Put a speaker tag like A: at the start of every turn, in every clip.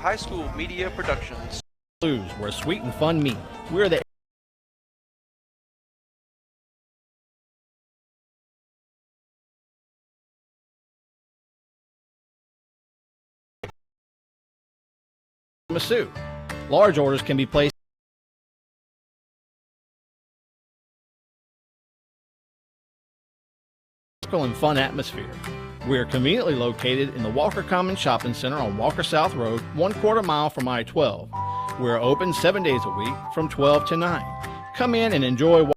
A: High School Media Productions.
B: Blues, where sweet and fun meet. We're the Masu. Large orders can be placed and fun atmosphere. We are conveniently located in the Walker Commons Shopping Center on Walker South Road, 1/4 mile from I-12. We are open 7 days a week from 12 to 9. Come in and enjoy.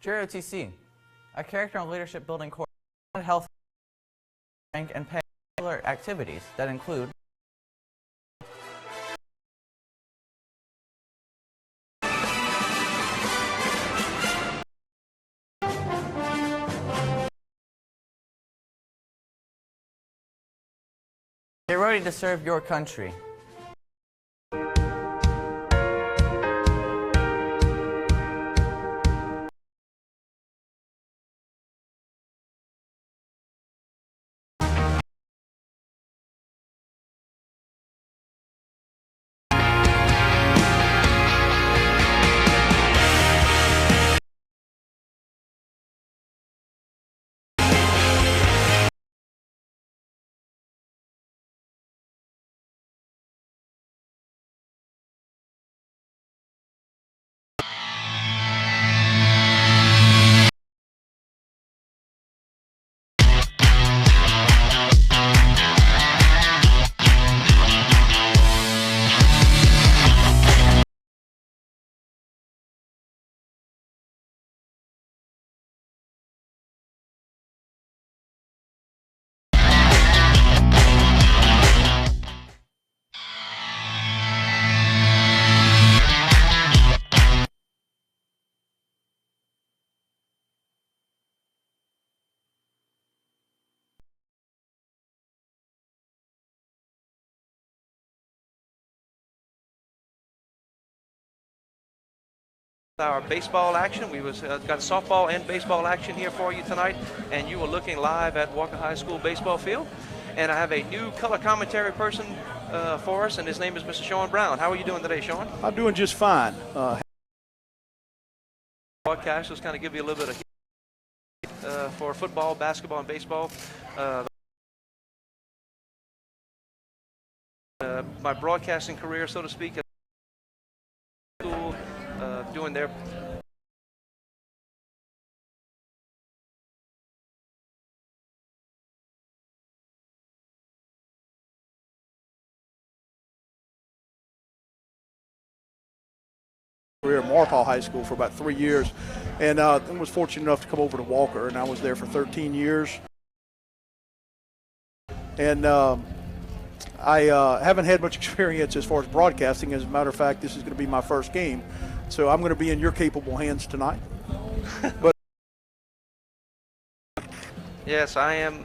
C: JROTC, a character and leadership building course, health, rank, and pay activities that include get ready to serve your country.
A: Our baseball action. We got softball and baseball action here for you tonight, and you are looking live at Walker High School baseball field. And I have a new color commentary person for us, and his name is Mr. Sean Brown. How are you doing today, Sean?
D: I'm doing just fine.
A: Broadcast just kind of give you a little bit of for football, basketball, and baseball. My broadcasting career, so to speak, at school, doing their
D: career at Marpaw High School for about 3 years, and then was fortunate enough to come over to Walker, and I was there for 13 years. And I haven't had much experience as far as broadcasting. As a matter of fact, this is going to be my first game, so I'm going to be in your capable hands tonight. But
A: yes, I am.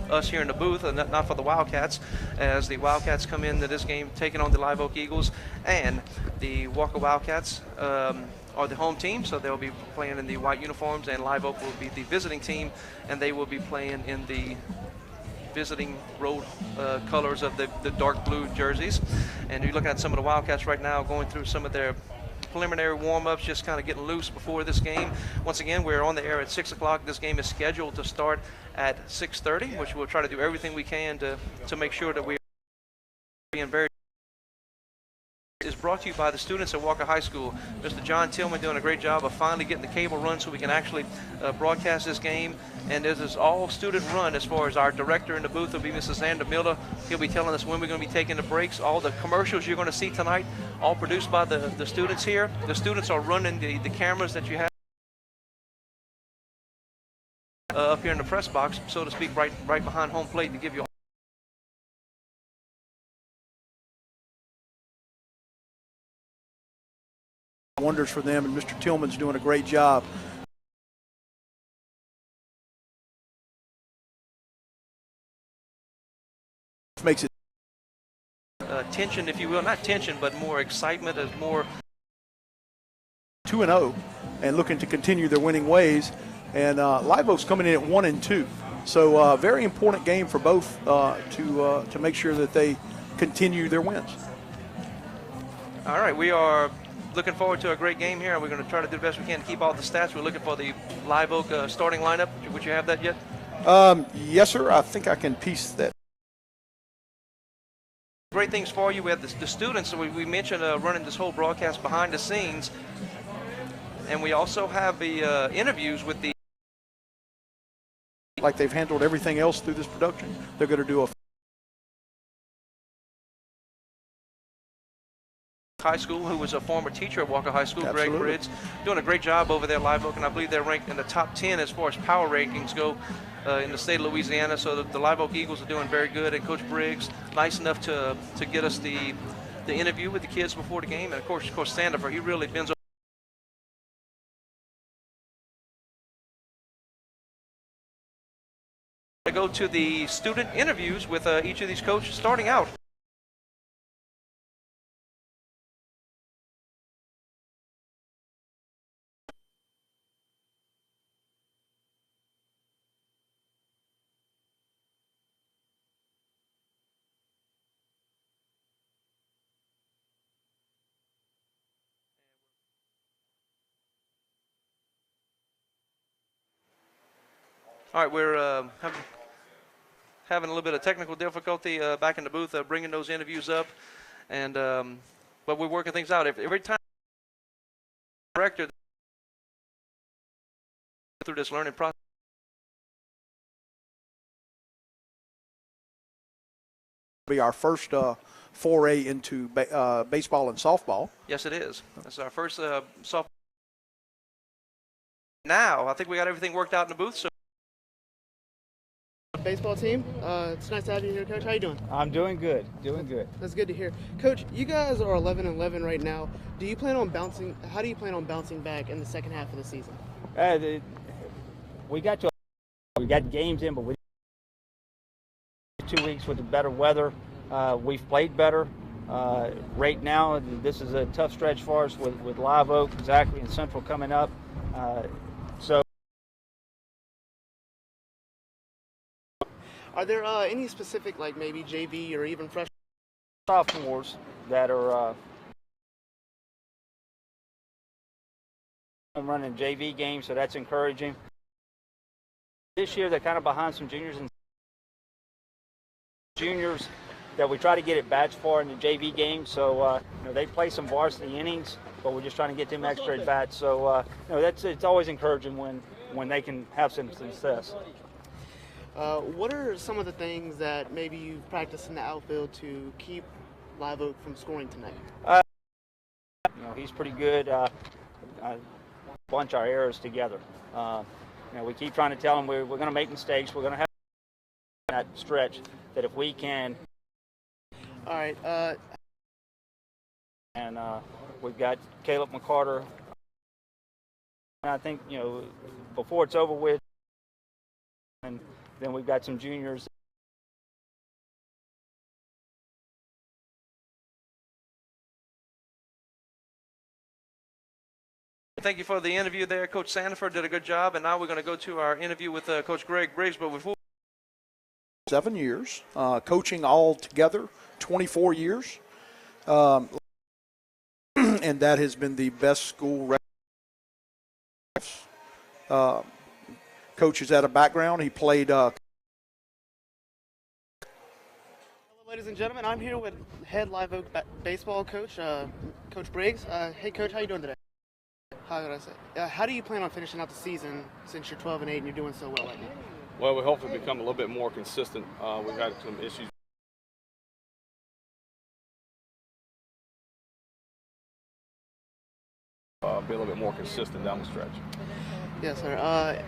A: Us here in the booth, and not for the Wildcats, as the Wildcats come into this game taking on the Live Oak Eagles, and the Walker Wildcats are the home team, so they'll be playing in the white uniforms, and Live Oak will be the visiting team, and they will be playing in the visiting road colors of the dark blue jerseys. And you're looking at some of the Wildcats right now going through some of their preliminary warm-ups, just kind of getting loose before this game. Once again, we're on the air at 6 o'clock. This game is scheduled to start at 6:30, which we'll try to do everything we can to make sure that we're being very is brought to you by the students at Walker High School. Mr. John Tillman doing a great job of finally getting the cable run so we can actually broadcast this game. And this is all student run as far as our director in the booth will be Mrs. Xander Miller. He'll be telling us when we're going to be taking the breaks. All the commercials you're going to see tonight, all produced by the students here. The students are running the cameras that you have up here in the press box, so to speak, right behind home plate to give you
D: wonders for them, and Mr. Tillman's doing a great job. Makes it
A: tension, if you will, not tension, but more excitement, as more
D: 2-0 and looking to continue their winning ways. And Live Oak's coming in at 1-2. So very important game for both to make sure that they continue their wins.
A: All right, we are looking forward to a great game here. We're going to try to do the best we can to keep all the stats. We're looking for the Live Oak starting lineup. Would you have that yet?
D: Yes, sir. I think I can piece that.
A: Great things for you. We have the students. So we mentioned running this whole broadcast behind the scenes. And we also have the interviews with the...
D: Like they've handled everything else through this production, they're going to do a
A: High School, who was a former teacher at Walker High School,
D: Absolutely.
A: Greg Bridge, doing a great job over there at Live Oak, and I believe they're ranked in the top 10 as far as power rankings go in the state of Louisiana. So the Live Oak Eagles are doing very good, and Coach Briggs nice enough to get us the interview with the kids before the game, and of course Sandifer, he really bends over. To go to the student interviews with each of these coaches, starting out. All right, we're having a little bit of technical difficulty back in the booth bringing those interviews up, and but we're working things out. Every time director through this learning process.
D: Be our first foray into baseball and softball.
A: Yes, it is. That's our first softball. Now, I think we got everything worked out in the booth. So.
E: Baseball team. It's nice to have you here, Coach. How you doing?
F: I'm doing good.
E: That's good to hear. Coach, you guys are 11-11 right now. Do you plan on bouncing? How do you plan on bouncing back in the second half of the season?
F: We got games in, but we 2 weeks with the better weather. We've played better. Right now, this is a tough stretch for us with Live Oak, Zachary, and Central coming up. So.
E: Are there any specific, like maybe JV or even freshman
F: Sophomores that are running JV games, so that's encouraging. This year, they're kind of behind some juniors that we try to get at bats for in the JV game. So they play some varsity innings, but we're just trying to get them extra at bats. So it's always encouraging when they can have some success.
E: What are some of the things that maybe you've practiced in the outfield to keep Live Oak from scoring tonight?
F: He's pretty good. Bunch our errors together. We keep trying to tell him we're going to make mistakes. We're going to have that stretch that if we can.
E: All right.
F: And we've got Caleb McCarter. And I think before it's over with, and then we've got some juniors.
A: Thank you for the interview there. Coach Sanford did a good job, and now we're going to go to our interview with Coach Greg Briggs. But before
D: 7 years, coaching all together, 24 years, and that has been the best school record. Coach has had a background. He played
E: Ladies and gentlemen, I'm here with head Live Oak baseball coach, Coach Briggs. Hey, Coach, how you doing today? How did I say? How do you plan on finishing out the season since you're 12-8 and you're doing so well right now?
G: Well, we hopefully become a little bit more consistent. We've had some issues. Be a little bit more consistent down the stretch.
E: Yes, sir.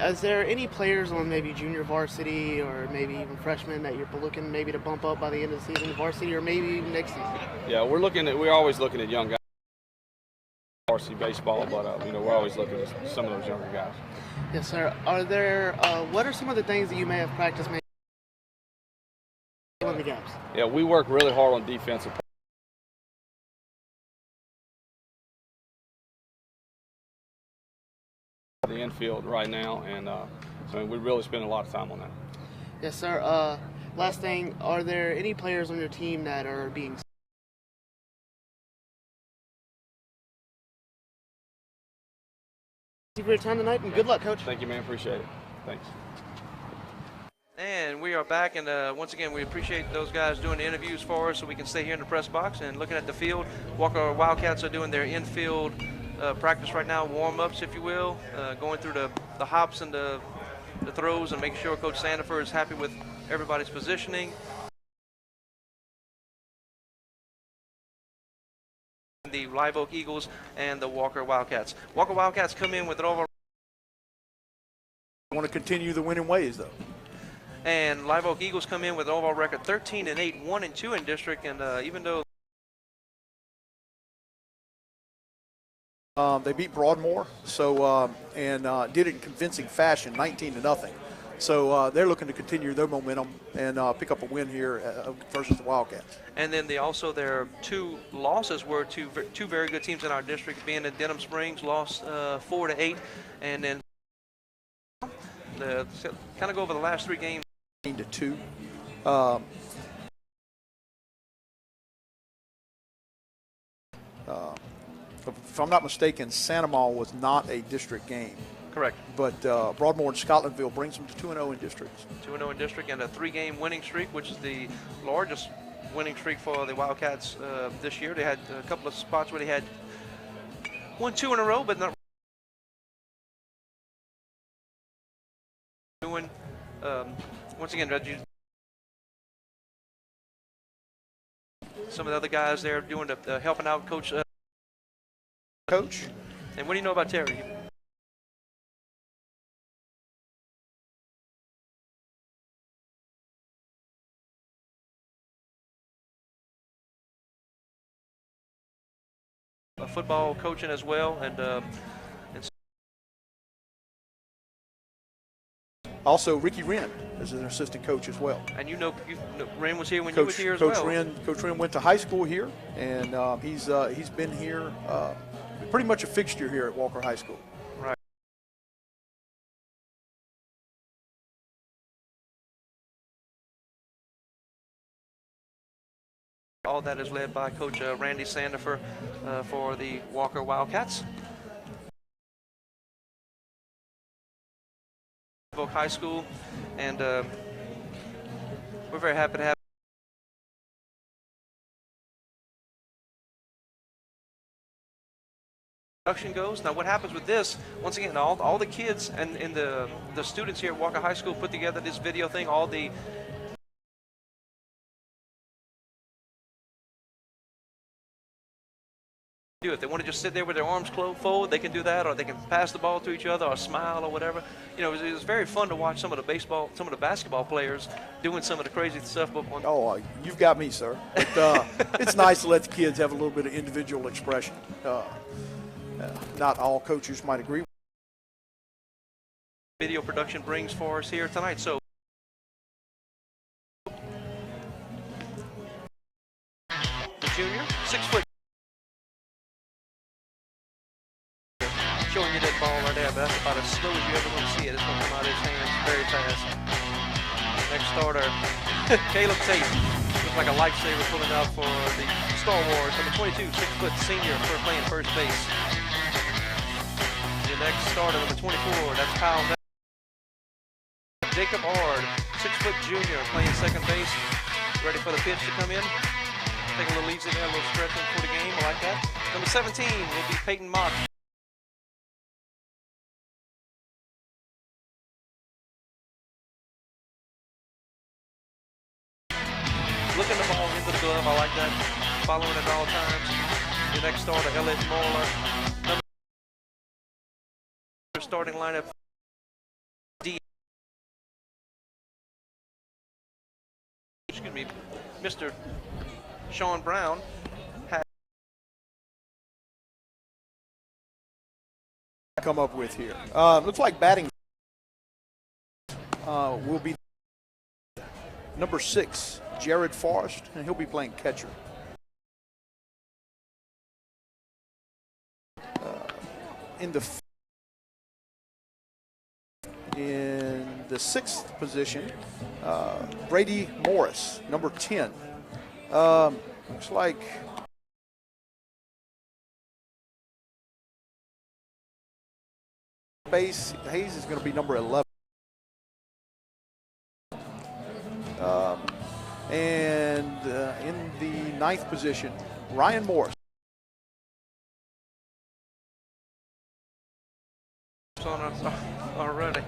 E: Is there any players on maybe junior varsity or maybe even freshmen that you're looking maybe to bump up by the end of the season, varsity, or maybe even next season?
G: Yeah, we're always looking at young guys. Varsity baseball, but we're always looking at some of those younger guys.
E: Yes, sir. What are some of the things that you may have practiced maybe in the gaps?
G: Yeah, we work really hard on defensive. The infield right now, and we really spend a lot of time on that.
E: Yes, sir. Last thing, are there any players on your team that are being? Thank you for your time tonight, and good luck, Coach.
G: Thank you, man. Appreciate it. Thanks.
A: And we are back, and once again, we appreciate those guys doing the interviews for us so we can stay here in the press box and looking at the field. Walker Wildcats are doing their infield practice right now, warm-ups, if you will, going through the hops and the throws and making sure Coach Sandifer is happy with everybody's positioning. The Live Oak Eagles and the Walker Wildcats. Walker Wildcats come in with an overall.
D: I want to continue the winning ways, though.
A: And Live Oak Eagles come in with an overall record 13-8, 1-2 in district, and even though
D: they beat Broadmoor, so and did it in convincing fashion, 19-0. So they're looking to continue their momentum and pick up a win here versus the Wildcats.
A: And then their two losses were two very good teams in our district, being in Denham Springs, lost 4-8, and then kind of go over the last three games.
D: 2. If I'm not mistaken, Sandomal was not a district game.
A: Correct.
D: But Broadmoor and Scotlandville brings them to 2-0 in districts.
A: 2-0 in district, and a 3-game winning streak, which is the largest winning streak for the Wildcats this year. They had a couple of spots where they had 1-2 in a row, but not doing. Once again, some of the other guys there doing helping out Coach.
D: Coach.
A: And what do you know about Terry? Football coaching as well, and
D: also Ricky Wren is an assistant coach as well.
A: And Wren was here when you were here as well.
D: Coach Wren went to high school here, and he's been here pretty much a fixture here at Walker High School.
A: Right. All that is led by Coach Randy Sandifer for the Walker Wildcats. High School, and we're very happy to have production goes. Now what happens with this, once again, all the kids and the students here at Walker High School put together this video thing, all the do it. They want to just sit there with their arms folded, they can do that, or they can pass the ball to each other or smile or whatever. You know, it was very fun to watch some of the basketball players doing some of the crazy stuff.
D: You've got me, sir. But, it's nice to let the kids have a little bit of individual expression. Not all coaches might agree.
A: Video production brings for us here tonight. So the junior, 6 foot. Showing you that ball right there, but that's about as slow as you ever going to see it. It's going to come out of his hands very fast. Next starter, Caleb Tate. Looks like a lifesaver pulling out for the Star Wars. Number 22, 6 foot senior for playing first base. The next starter, number 24, that's Kyle Jacob Ard, 6 foot junior playing second base. ready for the pitch to come in. Take a little easy there, a little stretching for the game. I like that. Number 17 will be Peyton Mott. Looking the ball into the glove. I like that. Following at all times. The next starter, Elliot Moeller. Number starting lineup. Excuse me, Mr. Sean Brown had
D: come up with here. Looks like batting will be number 6, Jared Forrest, and he'll be playing catcher. In the 6th position, Brady Morris, number 10. Looks like base Hayes is going to be number 11. And in the 9th position, Ryan Morris.
A: on us already.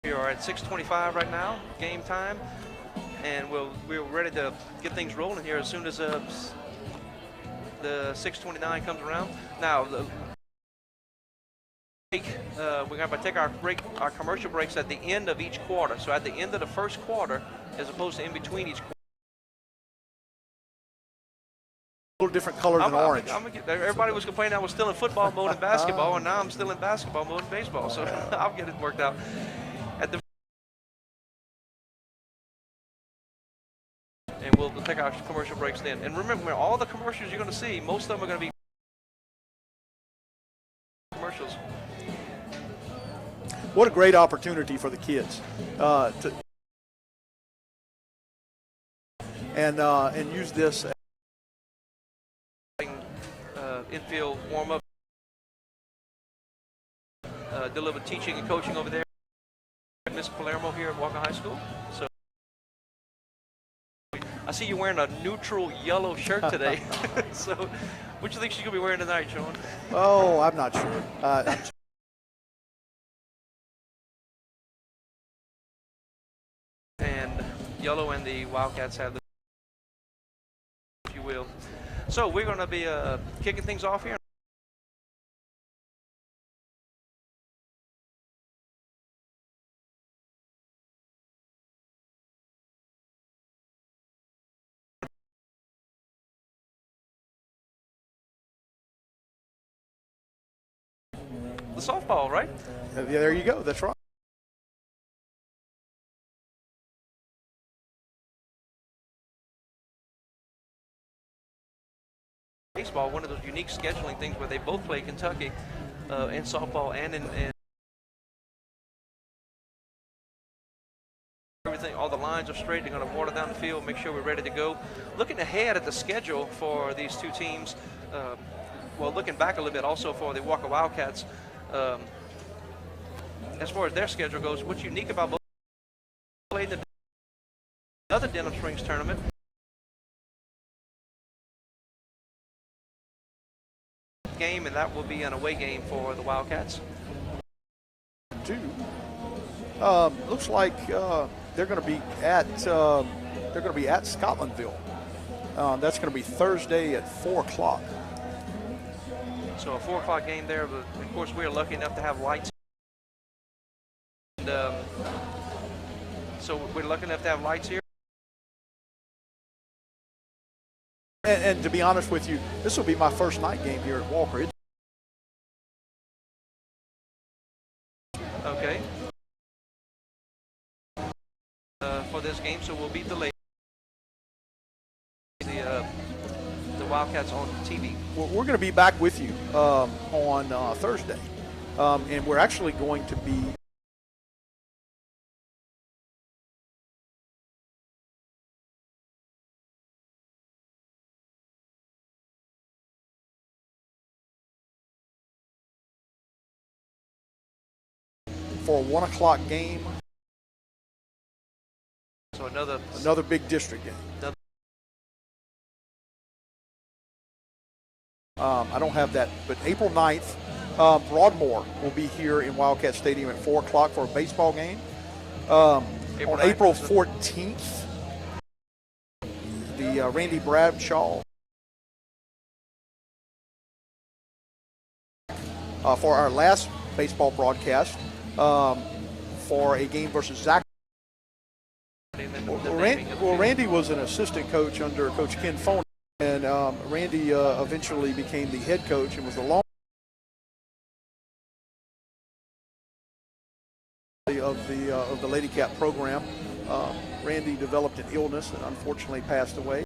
A: We are at 6:25 right now, game time, and we're ready to get things rolling here as soon as the 6:29 comes around. Now, we're going to take our commercial breaks at the end of each quarter. So at the end of the first quarter, as opposed to in between each quarter.
D: A little different color than orange.
A: Everybody was complaining I was still in football mode in basketball, and now I'm still in basketball mode in baseball. So I'll get it worked out. And we'll take our commercial breaks then. And remember, all the commercials you're going to see, most of them are going to be commercials.
D: What a great opportunity for the kids and use this
A: infield warm-up, deliver teaching and coaching over there at Miss Palermo here at Walker High School. So I see you wearing a neutral yellow shirt today. So what do you think she's going to be wearing tonight, Sean?
D: Oh, I'm not sure.
A: And yellow and the Wildcats have the, if you will. So we're going to be kicking things off here. The softball, right?
D: Yeah, there you go. That's right.
A: Baseball, one of those unique scheduling things where they both play Kentucky in softball and in everything. All the lines are straight. They're going to water down the field, make sure we're ready to go. Looking ahead at the schedule for these two teams, well, looking back a little bit also for the Walker Wildcats, as far as their schedule goes, what's unique about both played in another Denham Springs tournament. Game, and that will be an away game for the Wildcats.
D: Looks like they're going to be at Scotlandville. That's going to be Thursday at 4 o'clock.
A: So a 4 o'clock game there, but of course we are lucky enough to have lights. And, so we're lucky enough to have lights here.
D: And to be honest with you, this will be my first night game here at Walker.
A: Okay. For this game, so we'll beat the ladies. The Wildcats on TV.
D: We're going to be back with you on Thursday, and we're actually going to be for a 1 o'clock game
A: So
D: another big district game. I don't have that, but April 9th, Broadmoor will be here in Wildcat Stadium at 4 o'clock for a baseball game. On April 14th, the Randy Bradshaw for our last baseball broadcast for a game versus Zach. Randy was an assistant coach under Coach Ken Foney, and Randy eventually became the head coach and was the long of the Lady Cat program. Randy developed an illness and unfortunately passed away.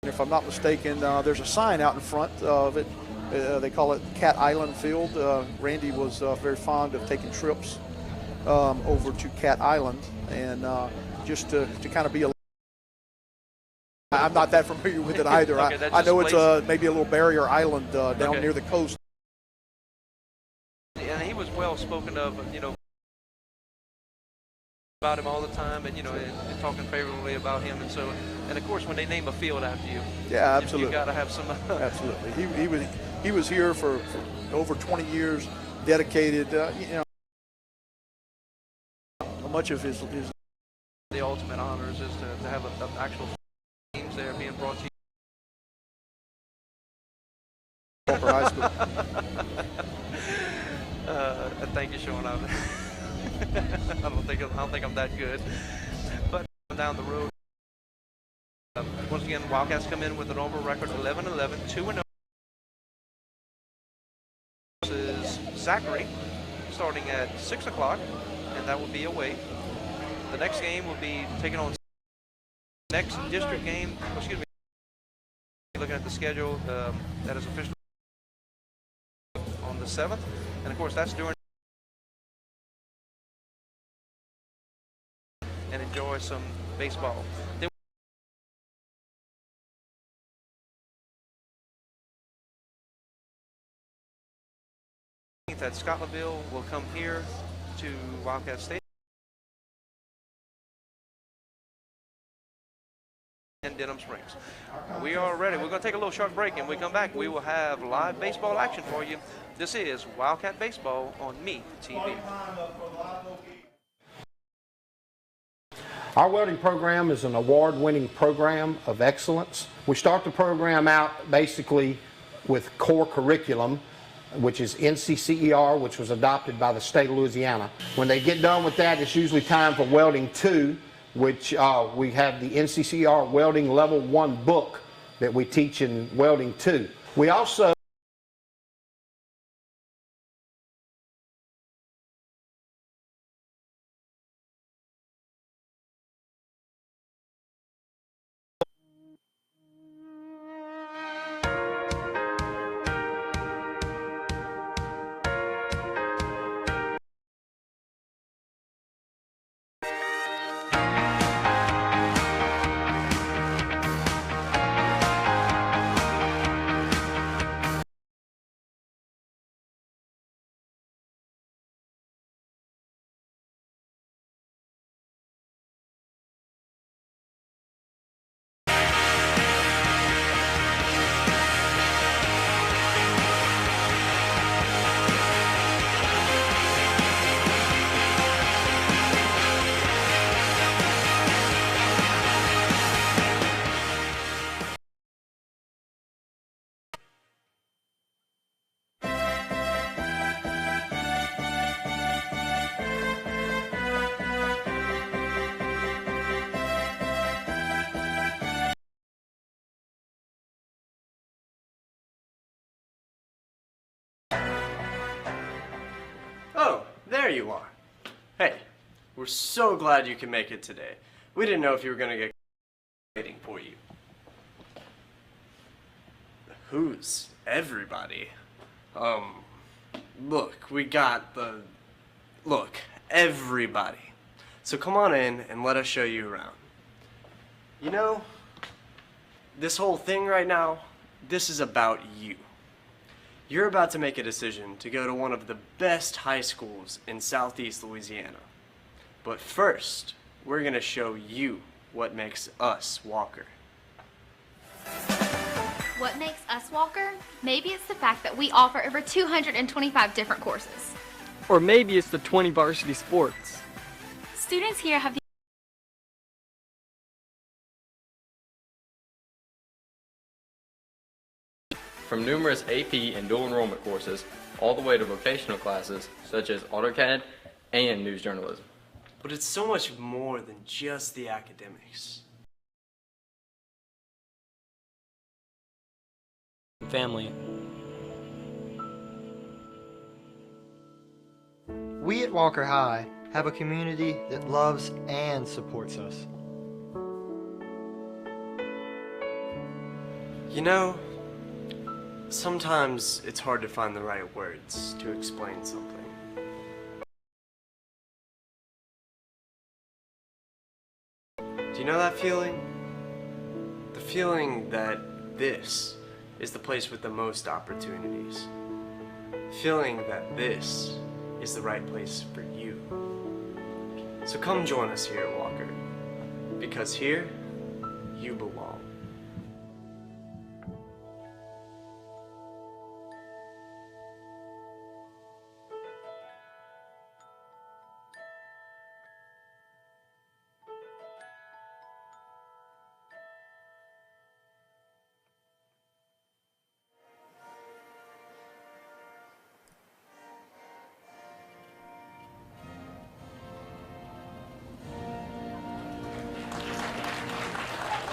D: And if I'm not mistaken, there's a sign out in front of it. They call it Cat Island Field. Randy was very fond of taking trips over to Cat Island, and just to kind of be a. I'm not that familiar with it either.
A: Okay,
D: I know it's maybe a little barrier island down near the coast.
A: And he was well spoken of, about him all the time, and and talking favorably about him, and of course when they name a field after you,
D: yeah, absolutely,
A: you got to have some.
D: Absolutely, he was here for over 20 years, dedicated. Much of his
A: the ultimate honors is to have an actual teams there being brought to you.
D: High school.
A: Thank you, Sean. I don't think I'm that good, but down the road. Once again, Wildcats come in with an overall record 11-11, 2-0. This is Zachary, starting at 6 o'clock, and that will be away. The next game will be taken on next district game. Excuse me. Looking at the schedule, that is officially on the 7th, and of course that's during. And enjoy some baseball. Then at Scotlandville will come here to Wildcat Stadium and Denham Springs. We are ready. We're going to take a little short break, and when we come back, we will have live baseball action for you. This is Wildcat Baseball on Me TV.
H: Our welding program is an award-winning program of excellence. We start the program out basically with core curriculum, which is NCCER, which was adopted by the state of Louisiana. When they get done with that, it's usually time for Welding 2, which we have the NCCER Welding Level 1 book that we teach in Welding 2. We also
I: Oh, there you are. Hey, we're so glad you can make it today. We didn't know if you were going to get waiting for you. Who's everybody? Look, we got the... Look, everybody. So come on in and let us show you around. You know, this whole thing right now, this is about you. You're about to make a decision to go to one of the best high schools in Southeast Louisiana. But first, we're going to show you what makes us Walker.
J: What makes us Walker? Maybe it's the fact that we offer over 225 different courses.
K: Or maybe it's the 20 varsity sports.
J: Students here have the
L: From numerous AP and dual enrollment courses, all the way to vocational classes such as AutoCAD and news journalism.
I: But it's so much more than just the academics.
K: Family.
M: We at Walker High have a community that loves and supports us.
I: You know, sometimes it's hard to find the right words to explain something. Do you know that feeling? The feeling that this is the place with the most opportunities. Feeling that this is the right place for you. So come join us here at Walker, because here you belong.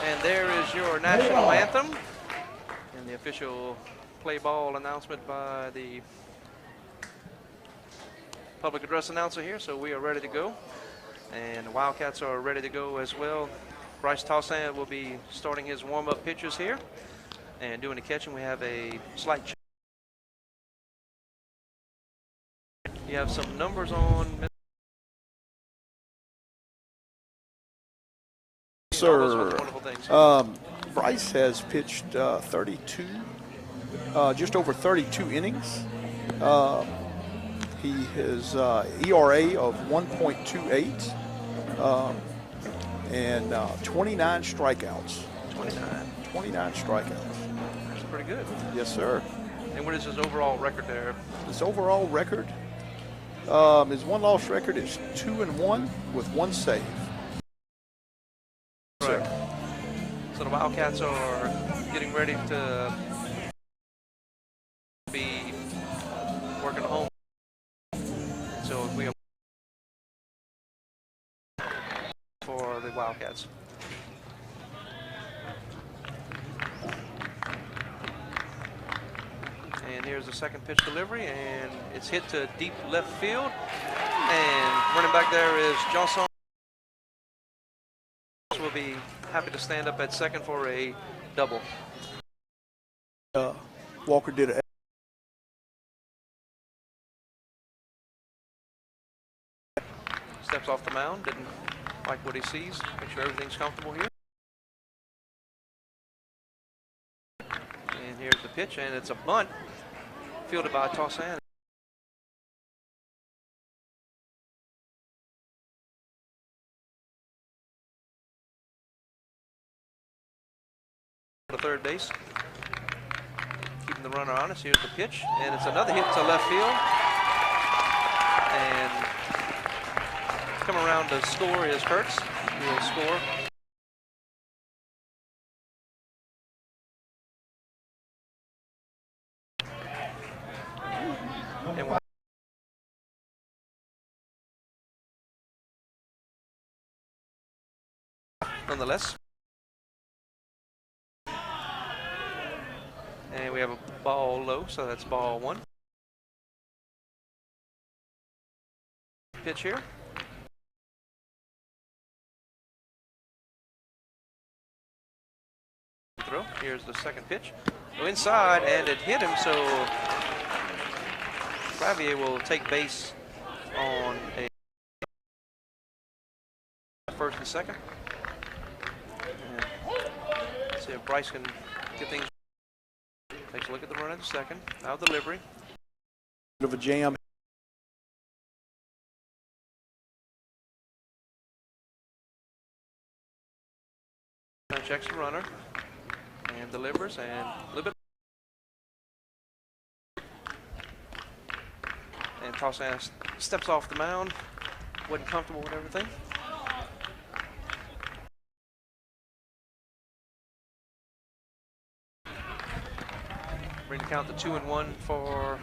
A: And there is your national anthem and the official play ball announcement by the public address announcer here. So we are ready to go. And the Wildcats are ready to go as well. Bryce Toussaint will be starting his warm-up pitches here and doing the catching. We have a slight change. You have some numbers on.
D: Sir, Bryce has pitched 32, just over 32 innings. He has ERA of 1.28 and 29 strikeouts. 29 strikeouts.
A: That's pretty good.
D: Yes, sir.
A: And what is his overall record there?
D: His overall record, his one-loss record is 2-1 with 1 save.
A: Correct. So the Wildcats are getting ready to be working home. So we are for the Wildcats. And here's the second pitch delivery, and it's hit to deep left field. And running back there is Johnson. Will be happy to stand up at second for a double.
D: Walker did a
A: steps off the mound, didn't like what he sees. Make sure everything's comfortable here. And here's the pitch, and it's a bunt fielded by Toussaint. To third base, keeping the runner honest. Here's the pitch, and it's another hit to left field. And come around to score is Kurtz. He will score. And nonetheless. And we have a ball low, so that's ball one. Pitch here. Throw. Here's the second pitch. Go inside, and it hit him, so Clavier will take base on a first and second. And let's see if Bryce can get things. Takes a look at the run at the second. Now delivery.
D: bit of a jam.
A: Checks the runner and delivers, and a little bit. And Tarzan steps off the mound. Wasn't comfortable with everything. Bring the count to 2-1 for.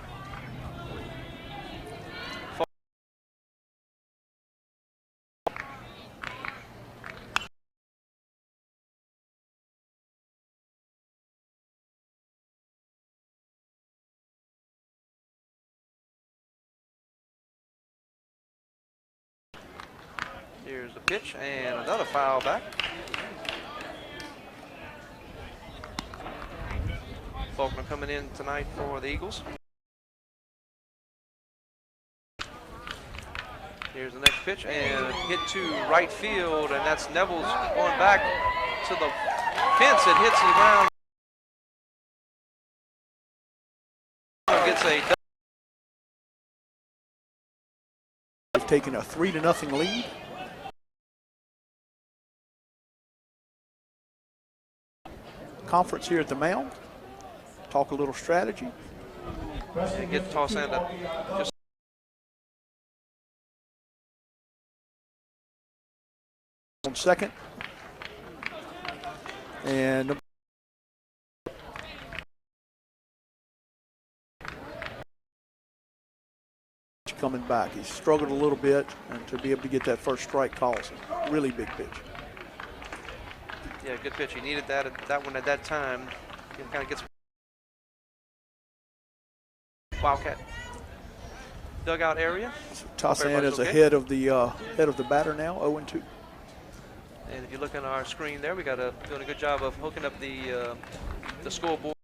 A: Here's the pitch and another foul back. Faulkner coming in tonight for the Eagles. Here's the next pitch and hit to right field, and that's Neville's going back to the fence. It hits the ground. Gets a.
D: They've taken a 3-0 lead. Conference here at the mound. Talk a little strategy.
A: And get Tarzan to just.
D: On second. And coming back. He's struggled a little bit, and to be able to get that first strike calls a really big pitch.
A: Yeah, good pitch. He needed that one at that time. He kind of gets Wildcat dugout area.
D: So Tarzan is ahead of the batter now, 0-2.
A: And if you look on our screen there, we got doing a good job of hooking up the scoreboard.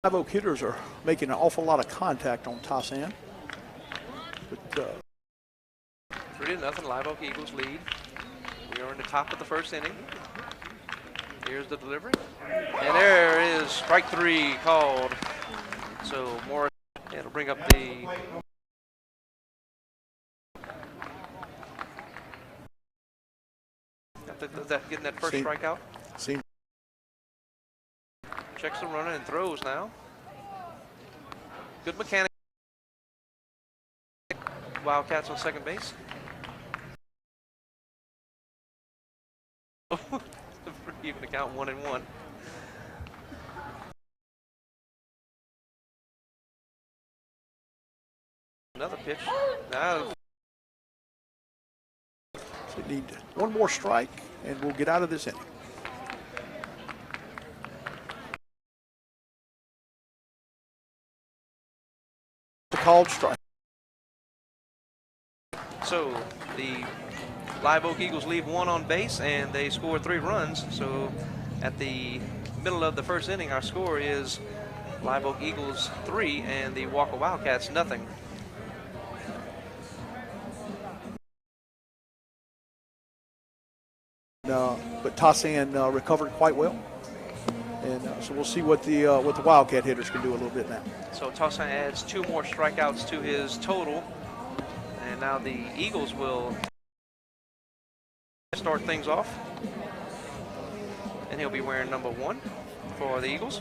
D: Live Oak hitters are making an awful lot of contact on Tarzan. But
A: 3-0, Live Oak Eagles lead. We are in the top of the first inning. Here's the delivery. And there is strike 3 called. So Morris, it'll bring up the. Getting that first strikeout. Checks the runner and throws now. Good mechanic. Wildcats on second base. Even to count 1-1. Another pitch. Now.
D: So we need one more strike, and we'll get out of this inning. The called strike.
A: So the Live Oak Eagles leave one on base, and they score 3 runs. So at the middle of the first inning, our score is Live Oak Eagles 3 and the Walker Wildcats nothing.
D: But Tarzan recovered quite well, and so we'll see what the Wildcat hitters can do a little bit now.
A: So Tarzan adds 2 more strikeouts to his total, and now the Eagles will start things off, and he'll be wearing number 1 for the Eagles.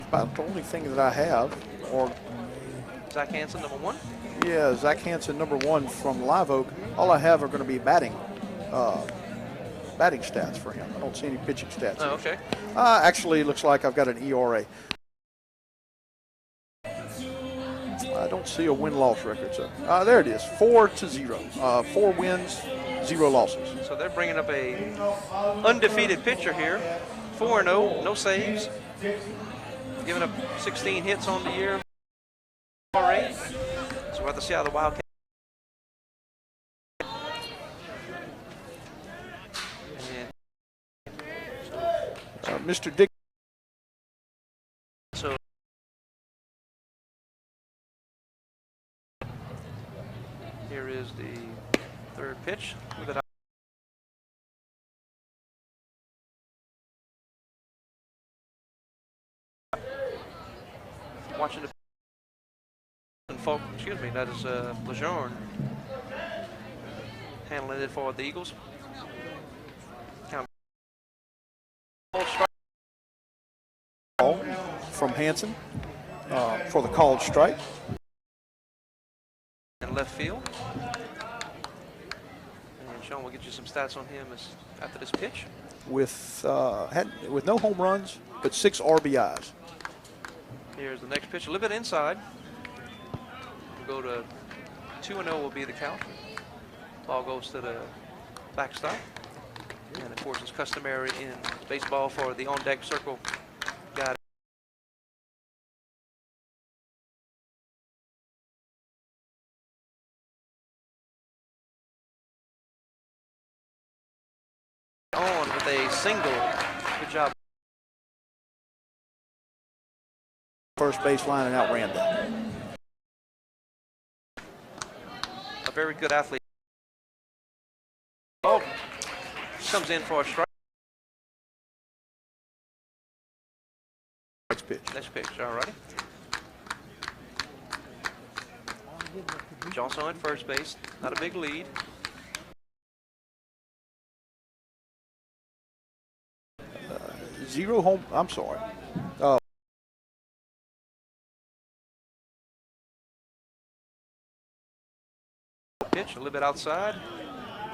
D: About the only thing that I have, or
A: Zach Hansen, number 1.
D: Yeah, Zach Hansen, number 1 from Live Oak. All I have are going to be batting stats for him. I don't see any pitching stats.
A: Oh, okay.
D: Actually, it looks like I've got an ERA. I don't see a win-loss record. So there it is, 4-0. 4 wins, 0 losses.
A: So they're bringing up a undefeated pitcher here, 4-0, no saves, giving up 16 hits on the year. So we'll have to see how the Wildcats.
D: Mr. Dick.
A: So here is the 3rd pitch. Look at watching the excuse me, that is Lejeune handling it for the Eagles. Count.
D: Ball from Hanson for the called strike.
A: In left field. And Sean will get you some stats on him after this pitch.
D: With no home runs, but 6 RBIs.
A: Here's the next pitch, a little bit inside. We'll go to 2-0 will be the count. Ball goes to the backstop. And of course, it's customary in baseball for the on-deck circle guy. On with a single. Good job.
D: First baseline and outran that.
A: A very good athlete. Oh, comes in for a strike.
D: Next pitch.
A: Next pitch, all righty. Johnson at first base, not a big lead.
D: Zero home, I'm sorry.
A: Pitch, a little bit outside.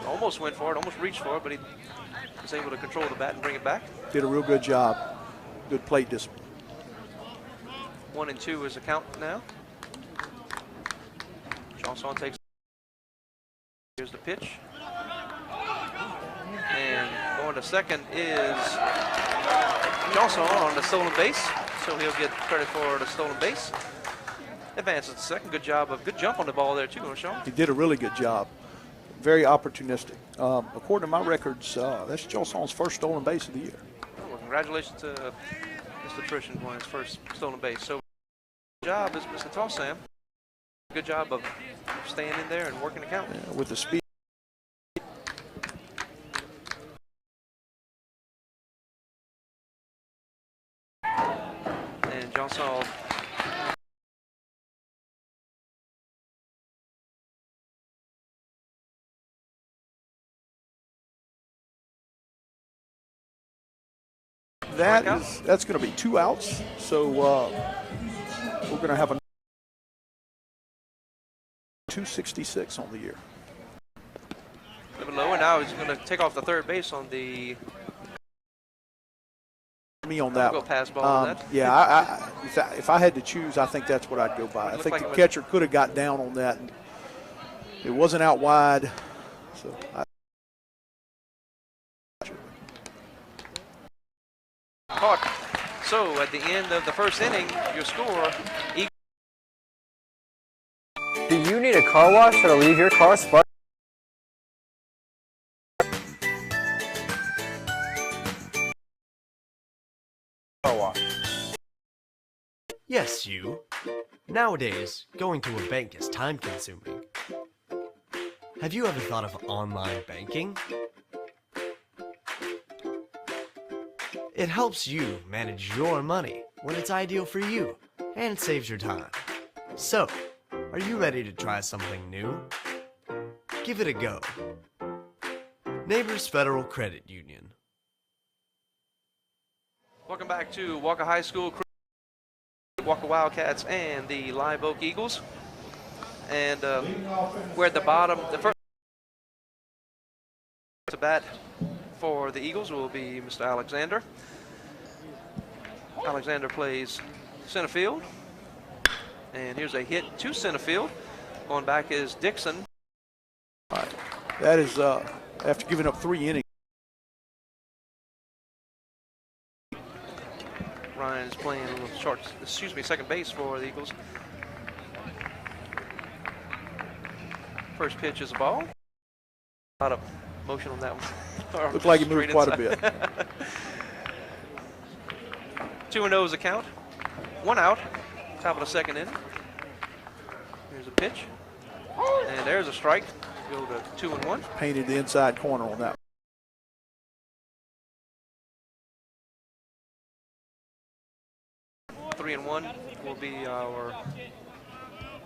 A: Almost went for it, almost reached for it, but he was able to control the bat and bring it back.
D: Did a real good job. Good plate discipline.
A: 1-2 is the count now. Johnson takes. Here's the pitch. And going to second is Johnson on the stolen base, so he'll get credit for the stolen base. Advances to second. Good jump on the ball there too, Sean.
D: He did a really good job. Very opportunistic. According to my records, that's Johnson's first stolen base of the year.
A: Well, congratulations to Mr. Trishan on his first stolen base. So, good job is Mr. Tossam. Good job of staying in there and working the count.
D: Yeah, with the speed.
A: And Johnson.
D: That's going to be 2 outs. So we're going to have a 266 on the year.
A: A little bit lower now. He's going to take off the third base on the.
D: Me on that.
A: Go pass ball on that.
D: Yeah, if I had to choose, I think that's what I'd go by. I think the catcher could have got down on that. And it wasn't out wide. So
A: Caught. So at the end of the first inning, your score.
K: Do you need a car wash to leave your car spark?
N: Car wash. Yes, you. Nowadays, going to a bank is time consuming. Have you ever thought of online banking? It helps you manage your money when it's ideal for you and saves your time. So, are you ready to try something new? Give it a go. Neighbors Federal Credit Union.
A: Welcome back to Walker High School, Walker Wildcats, and the Live Oak Eagles. And we're at the bottom. The first to bat for the Eagles will be Mr. Alexander. Alexander plays center field. And here's a hit to center field. Going back is Dixon.
D: All right. That is after giving up 3 innings.
A: Ryan is playing a little short, second base for the Eagles. First pitch is a ball. A lot of motion on that one.
D: Looked like he moved quite a bit.
A: 2-0 is the count. 1 out. Top of the second inning. Here's a pitch. And there's a strike. Go to 2-1.
D: Painted the inside corner on that.
A: 3-1 will be our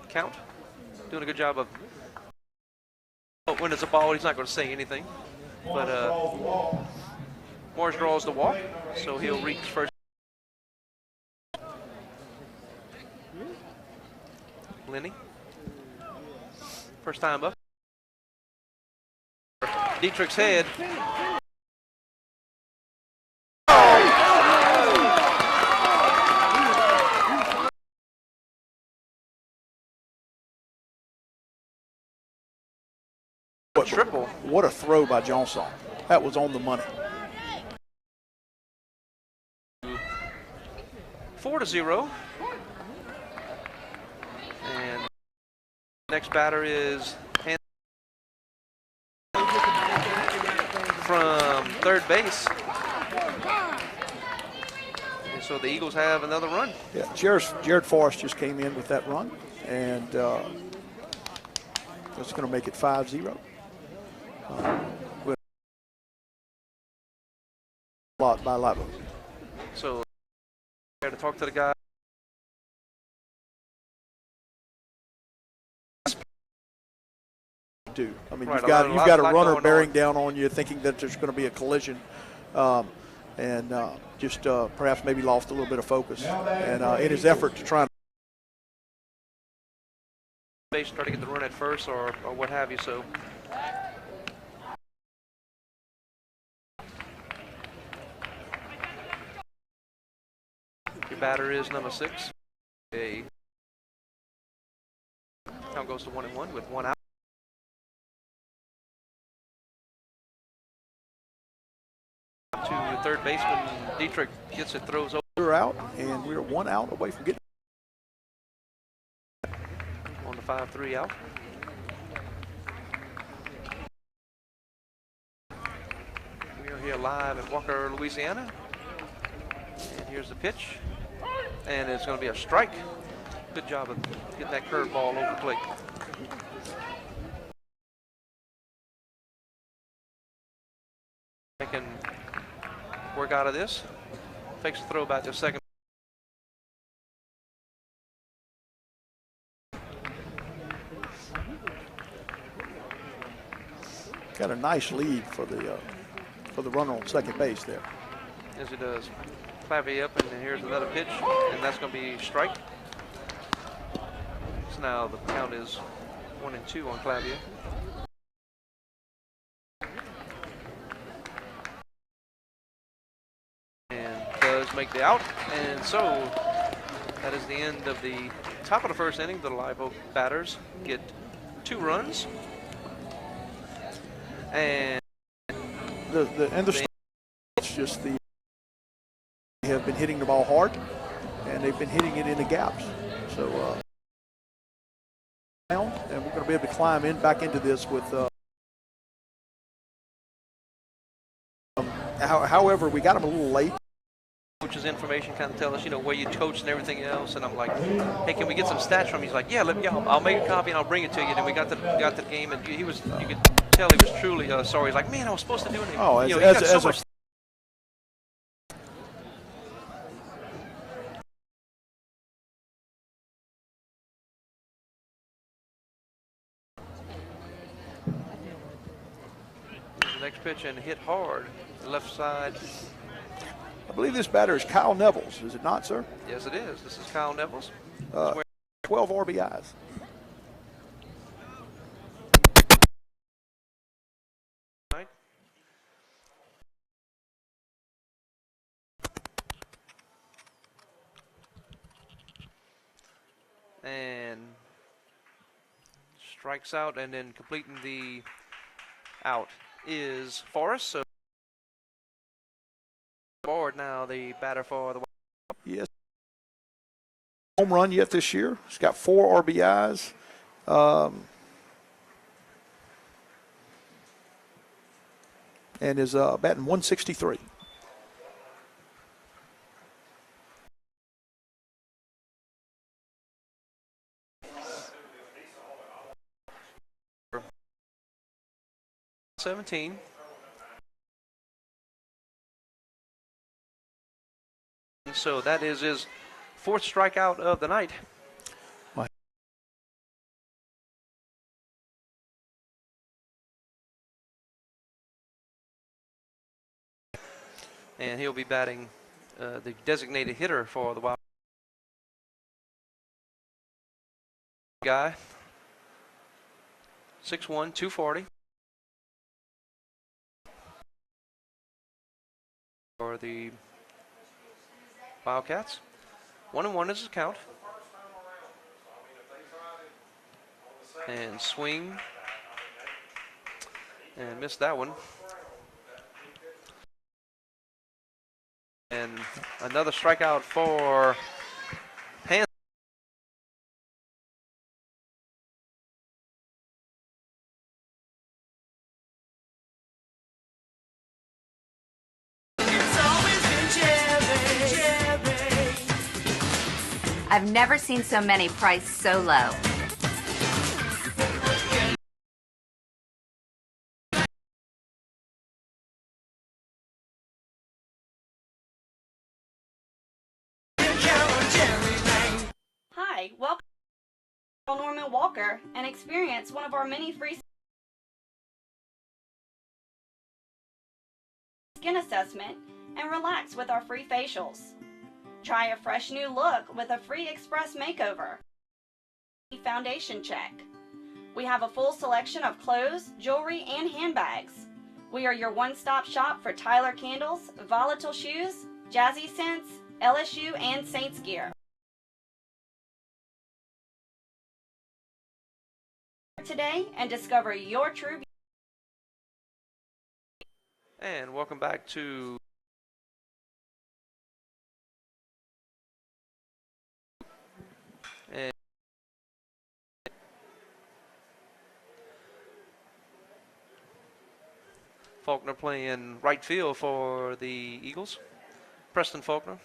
A: count. Doing a good job of, when it's a ball, he's not going to say anything. But Morris draws the walk, so he'll reach first. Lenny, first time up. Dietrich's head. Triple.
D: What a throw by Johnson. That was on the money.
A: 4-0. And next batter is from third base. And so the Eagles have another run.
D: Yeah, Jared Forrest just came in with that run, and that's going to make it 5-0. With a lot by Live Oak.
A: So I got to talk to the guy.
D: Do. I mean,
A: Right,
D: you've got a runner bearing
A: on.
D: down on you, thinking that there's going to be a collision, and just perhaps maybe lost a little bit of focus. And in his effort to try and
A: Try to get the run at first, or what have you. So your batter is number 6. Count goes to 1-1 with 1 out. To the third baseman, Dietrich gets it, throws over.
D: we're out, and we're 1 out away from getting
A: On the 5-3 out. We are here live in Walker, Louisiana. And here's the pitch. And it's going to be a strike. Good job of getting that curveball over the plate. They can work out of this. Takes the throw back to second.
D: got a nice lead for the runner on second base there.
A: Yes, he does. Clavy up, and then here's another pitch, and that's going to be strike. So now the count is 1-2 on Clavia. And does make the out, and so that is the end of the top of the first inning. The Live Oak batters get 2 runs, and
D: it's just they have been hitting the ball hard, and they've been hitting it in the gaps. So and we're going to be able to climb in back into this with. However, we got them a little late.
A: Coach's information kind of tell us, where you coach and everything else. And I'm like, hey, can we get some stats from him? He's like, yeah, I'll make a copy and I'll bring it to you. And then we got the game, and you could tell he was truly sorry. He's like, man, I was supposed to do it.
D: Oh,
A: he got so much. The next pitch and hit hard, left side.
D: I believe this batter is Kyle Nevels, is it not, sir?
A: Yes, it is. This is Kyle Nevels.
D: 12 RBIs.
A: Right. And strikes out, and then completing the out is Forrest. So board now, the batter for the.
D: Yes. Home run yet this year. He's got 4 RBIs. And is batting 163.
A: $17. So that is his fourth strikeout of the night. And he'll be batting the designated hitter for the Wild guy. 6'1", 240. For the Wildcats. 1-1 is his count. And swing. And missed that one. And another strikeout for Hans.
O: I've never seen so many priced so low.
P: Hi, welcome to Norman Walker and experience one of our many free skin assessment and relax with our free facials. Try a fresh new look with a free express makeover. Foundation check. We have a full selection of clothes, jewelry, and handbags. We are your one-stop shop for Tyler candles, volatile shoes, jazzy scents, LSU, and Saints gear. Today and discover your true beauty.
A: And welcome back to Faulkner playing right field for the Eagles. Preston Faulkner.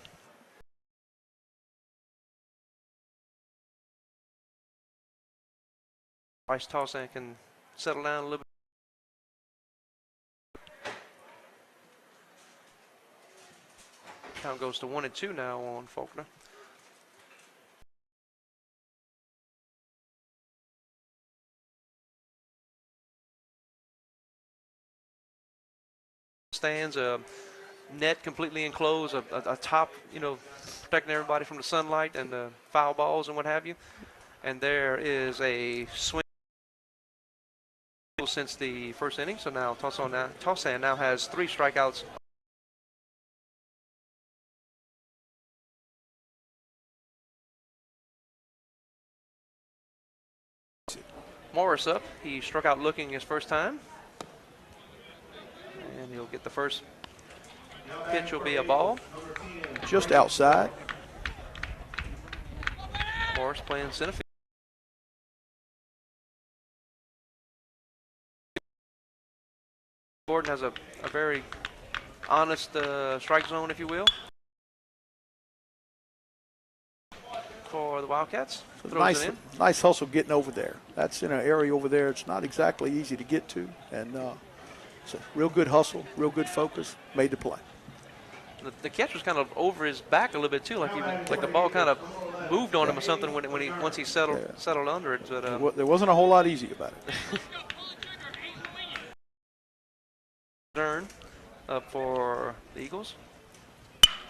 A: Bryce Towson can settle down a little bit. Count goes to 1-2 now on Faulkner. Stands, a net completely enclosed, a top, protecting everybody from the sunlight and the foul balls and what have you. And there is a swing since the first inning. So now Towson now has 3 strikeouts. Morris up. He struck out looking his first time. And he'll get the first pitch will be a ball.
D: Just outside.
A: Morris playing center field. Gordon has a very honest strike zone, if you will, for the Wildcats.
D: Nice hustle getting over there. That's in an area over there. It's not exactly easy to get to. And it's a real good hustle, real good focus, made the play.
A: The catch was kind of over his back a little bit too, like the ball kind of moved on him or something once he settled under it. But
D: there wasn't a whole lot easy about it.
A: Turn up for the Eagles.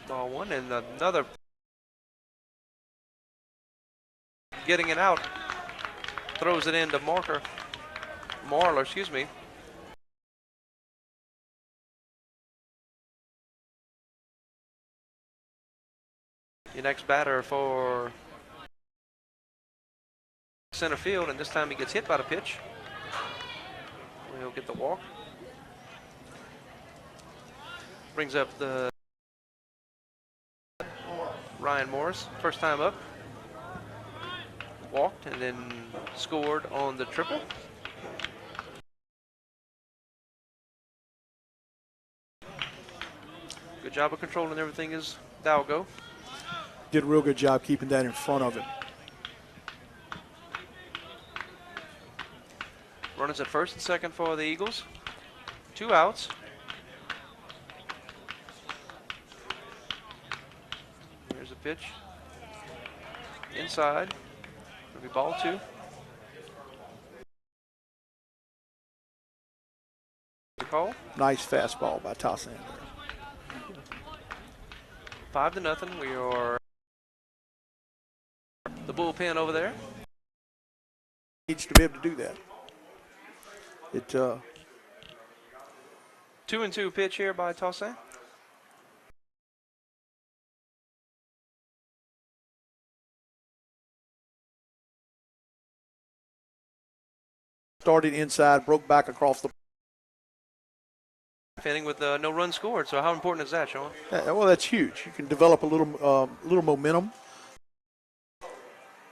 A: Ball 1 and another getting it out. Throws it into Marler, excuse me. Your next batter for center field, and this time he gets hit by the pitch. He'll get the walk. Brings up the Ryan Morris, first time up. Walked and then scored on the triple. Good job of controlling everything as Dalgo.
D: Did a real good job keeping that in front of him.
A: Runners at first and second for the Eagles. 2 outs. Here's a pitch. inside. It'll be ball 2. Call.
D: Nice fastball by Tassan.
A: 5-0. We are the bullpen over there.
D: Needs to be able to do that.
A: 2-2 pitch here by Tassan.
D: Started inside, broke back across the.
A: Inning with no run scored. So how important is that, Sean?
D: Well, that's huge. You can develop a little momentum.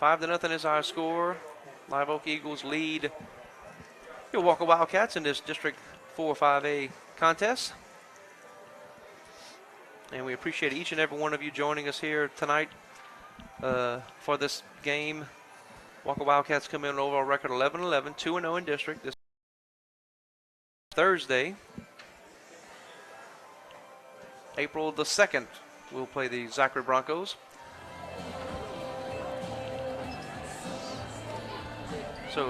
A: 5-0 is our score. Live Oak Eagles lead your Walker Wildcats in this District 4-5A contest. And we appreciate each and every one of you joining us here tonight for this game. Walker Wildcats come in over a record 11-11, 2-0 in district. This Thursday, April the 2nd, we'll play the Zachary Broncos. So,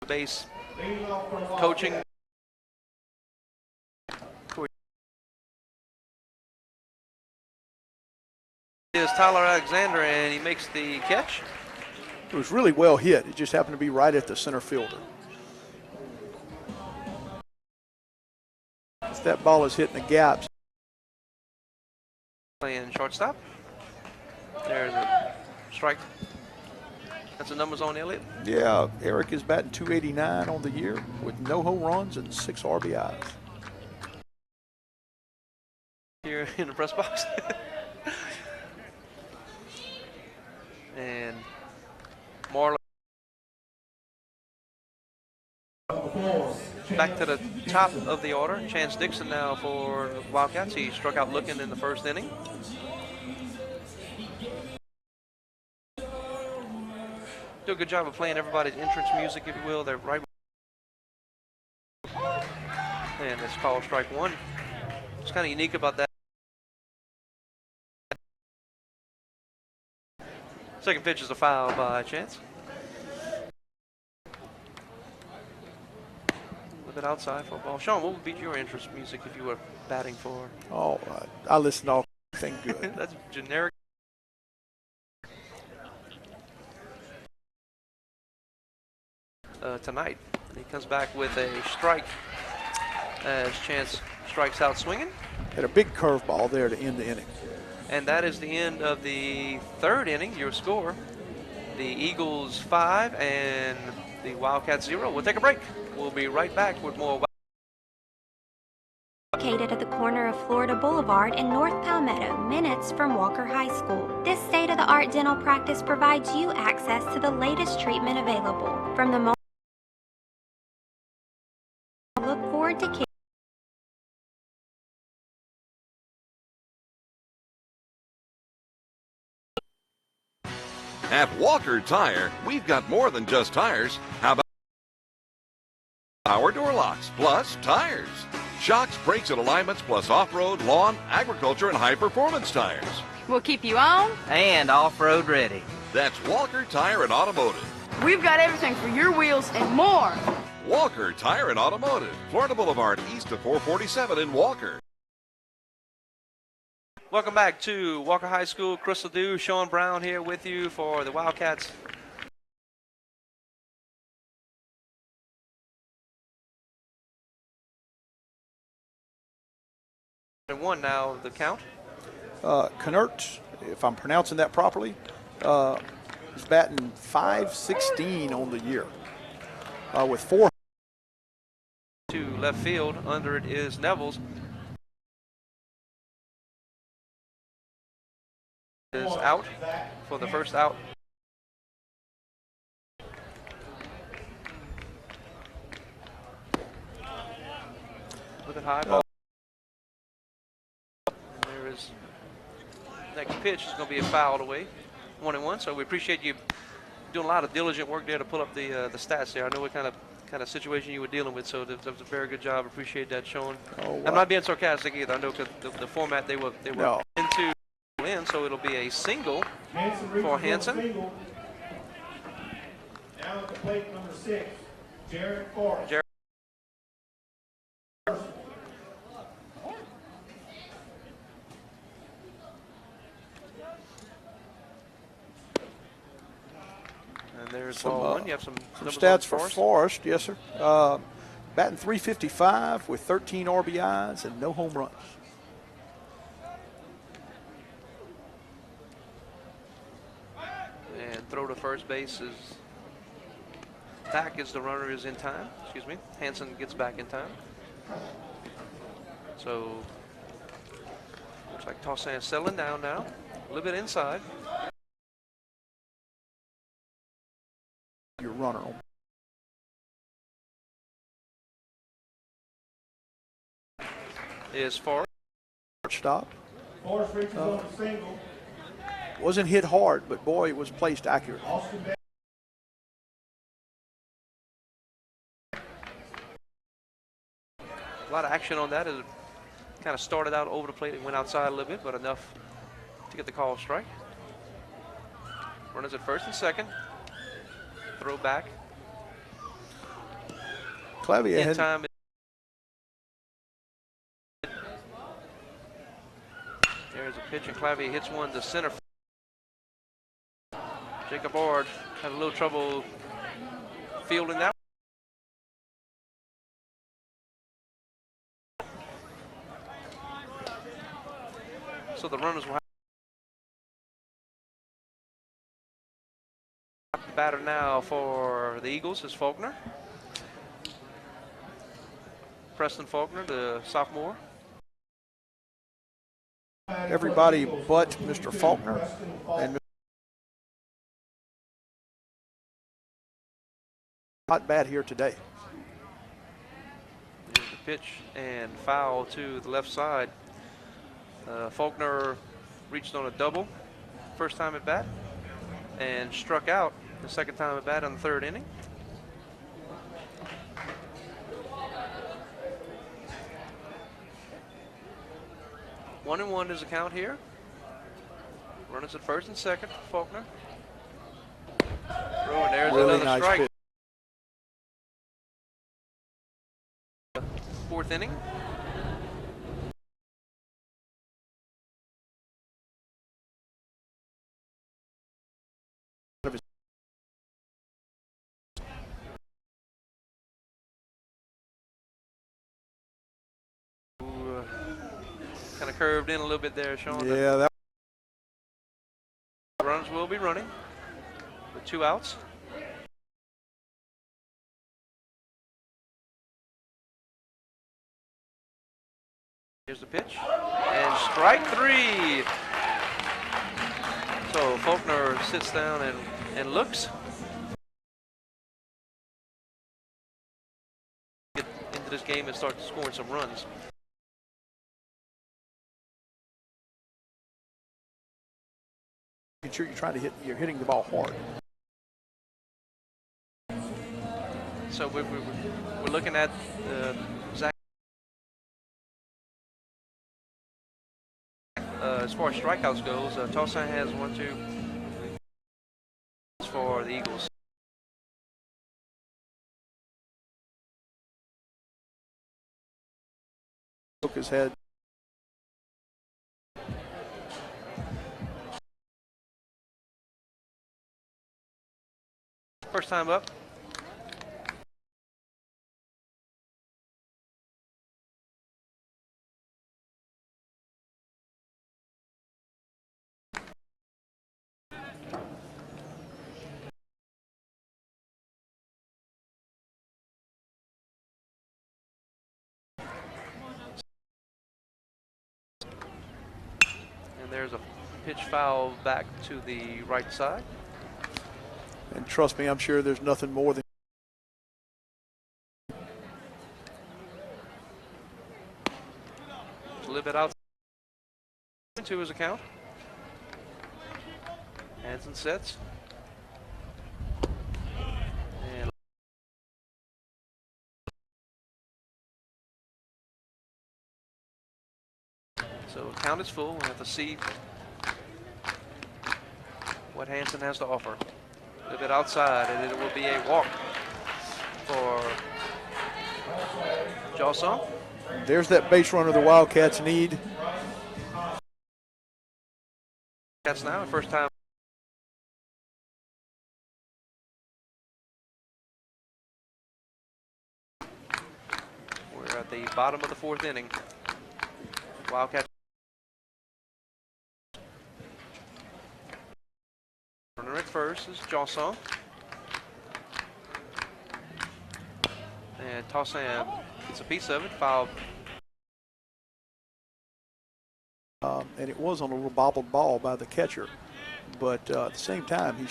A: base coaching is Tyler Alexander, and he makes the catch.
D: It was really well hit. It just happened to be right at the center fielder. If that ball is hitting the gaps.
A: Playing shortstop. There's a strike. That's the numbers on Elliott.
D: Yeah, Eric is batting .289 on the year with no home runs and 6 RBIs.
A: Here in the press box. And Marlon back to the top of the order. Chance Dixon now for Wildcats. He struck out looking in the first inning. Do a good job of playing everybody's entrance music, if you will. They're right. And it's called strike 1. What's kind of unique about that? Second pitch is a foul by Chance. A little bit outside for a ball. Sean, what would be your interest music if you were batting for?
D: Oh, I listen to anything good.
A: That's generic. Tonight, he comes back with a strike as Chance strikes out swinging.
D: Had a big curveball there to end the inning.
A: And that is the end of the third inning. Your score, the Eagles 5 and the Wildcats 0. We'll take a break. We'll be right back with more.
Q: Located at the corner of Florida Boulevard in North Palmetto, minutes from Walker High School. This state-of-the-art dental practice provides you access to the latest treatment available. From the moment look forward to care.
R: At Walker Tire, we've got more than just tires. How about power door locks plus tires? Shocks, brakes, and alignments plus off-road, lawn, agriculture, and high-performance tires.
S: We'll keep you on
R: And off-road ready. That's Walker Tire and Automotive.
S: We've got everything for your wheels and more.
R: Walker Tire and Automotive, Florida Boulevard, east of 447 in Walker.
A: Welcome back to Walker High School. Chris Ledoux, Sean Brown here with you for the Wildcats. And 1 now, the count.
D: Knert, if I'm pronouncing that properly, is batting .516 on the year with 4.
A: To left field, under it is Nevels. Is out for the first out. With a high ball. There is next pitch is going to be a foul away, 1-1. So we appreciate you doing a lot of diligent work there to pull up the stats there. I know what kind of situation you were dealing with, so that was a very good job. Appreciate that, Sean.
D: Oh, wow.
A: I'm not being sarcastic either. I know because the format they were
D: No.
A: into. so it'll be a single
T: Hanson
A: for Hanson.
T: Single. Now at the plate, number 6, Jared Forrest.
A: And there's ball one. You have some
D: stats for Forrest. Yes, sir. Batting .355 with 13 RBIs and no home runs.
A: And throw to first base is back as the runner is in time. Excuse me. Hanson gets back in time. So looks like Toussaint is settling down now. A little bit inside.
D: Your runner.
A: Is Forrest.
D: Stopped.
T: Forrest reaches on a single.
D: Wasn't hit hard, but boy, it was placed accurately.
A: A lot of action on that. It kind of started out over the plate and went outside a little bit, but enough to get the call strike. Runners at first and second. Throw back.
D: Clavier
A: in time. There's a pitch, and Clavier hits one to center. Jacob Ord had a little trouble fielding that. So the runners will have the batter now for the Eagles is Faulkner. Preston Faulkner, the sophomore.
D: Everybody but Mr. Faulkner and not bad here today.
A: Here's the pitch and foul to the left side. Faulkner reached on a double first time at bat and struck out the second time at bat in the third inning. One and one is the count here. Runners at first and second for Faulkner. Throw, and there's
D: really
A: another
D: nice
A: strike.
D: pitch.
A: Fourth inning. Kind of curved in a little bit there, Sean.
D: Yeah, that.
A: Runners will be running with 2 outs. Here's the pitch, and strike 3. So Faulkner sits down and looks. Get into this game and start scoring some runs.
D: Making sure you're hitting the ball hard.
A: So we're looking at Zach. As far as strikeouts goes, Toussaint has 1, 2 for the Eagles.
D: Took his head.
A: First time up. And there's a pitch foul back to the right side.
D: And trust me, I'm sure there's nothing more than
A: A little bit out to his account. Hanson sets. And so count is full. We'll have to see what Hanson has to offer. A little bit outside, and it will be a walk for Johnson.
D: There's that base runner the Wildcats need.
A: That's now the first time. We're at the bottom of the fourth inning. Wildcats. Runner at first is Johnson. And Tossan gets a piece of it, foul.
D: And it was on a little bobbled ball by the catcher. But at the same time, he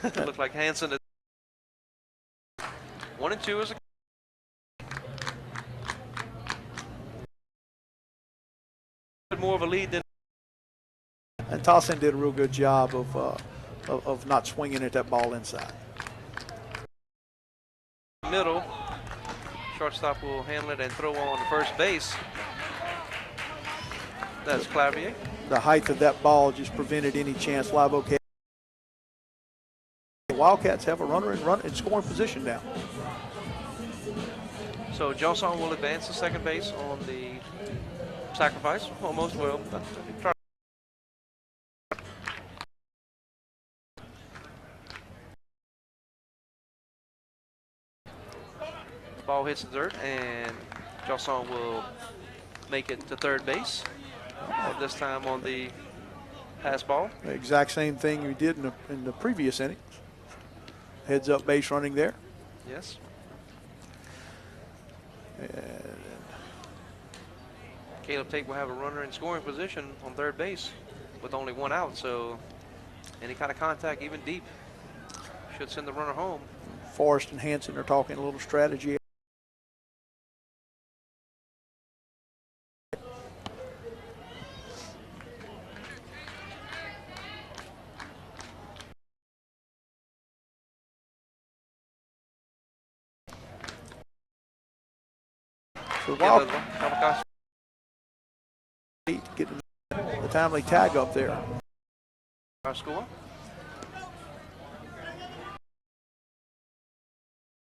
A: It looked like Hanson is 1-2 is a bit more of a lead than.
D: And Tossan did a real good job of not swinging at that ball inside.
A: Middle. Shortstop will handle it and throw on first base. That's Clavier.
D: The height of that ball just prevented any chance Live Oak had. The Wildcats have a runner in scoring position now.
A: So Johnson will advance to second base on the sacrifice. Almost will. Ball hits the dirt, and Johnson will make it to third base. This time on the pass ball.
D: The exact same thing you did in the previous inning. Heads up base running there.
A: Yes.
D: And
A: Caleb Tate will have a runner in scoring position on third base with only one out, so any kind of contact, even deep, should send the runner home.
D: Forrest and Hanson are talking a little strategy. So Wildcats getting the timely tag up there.
A: Our score.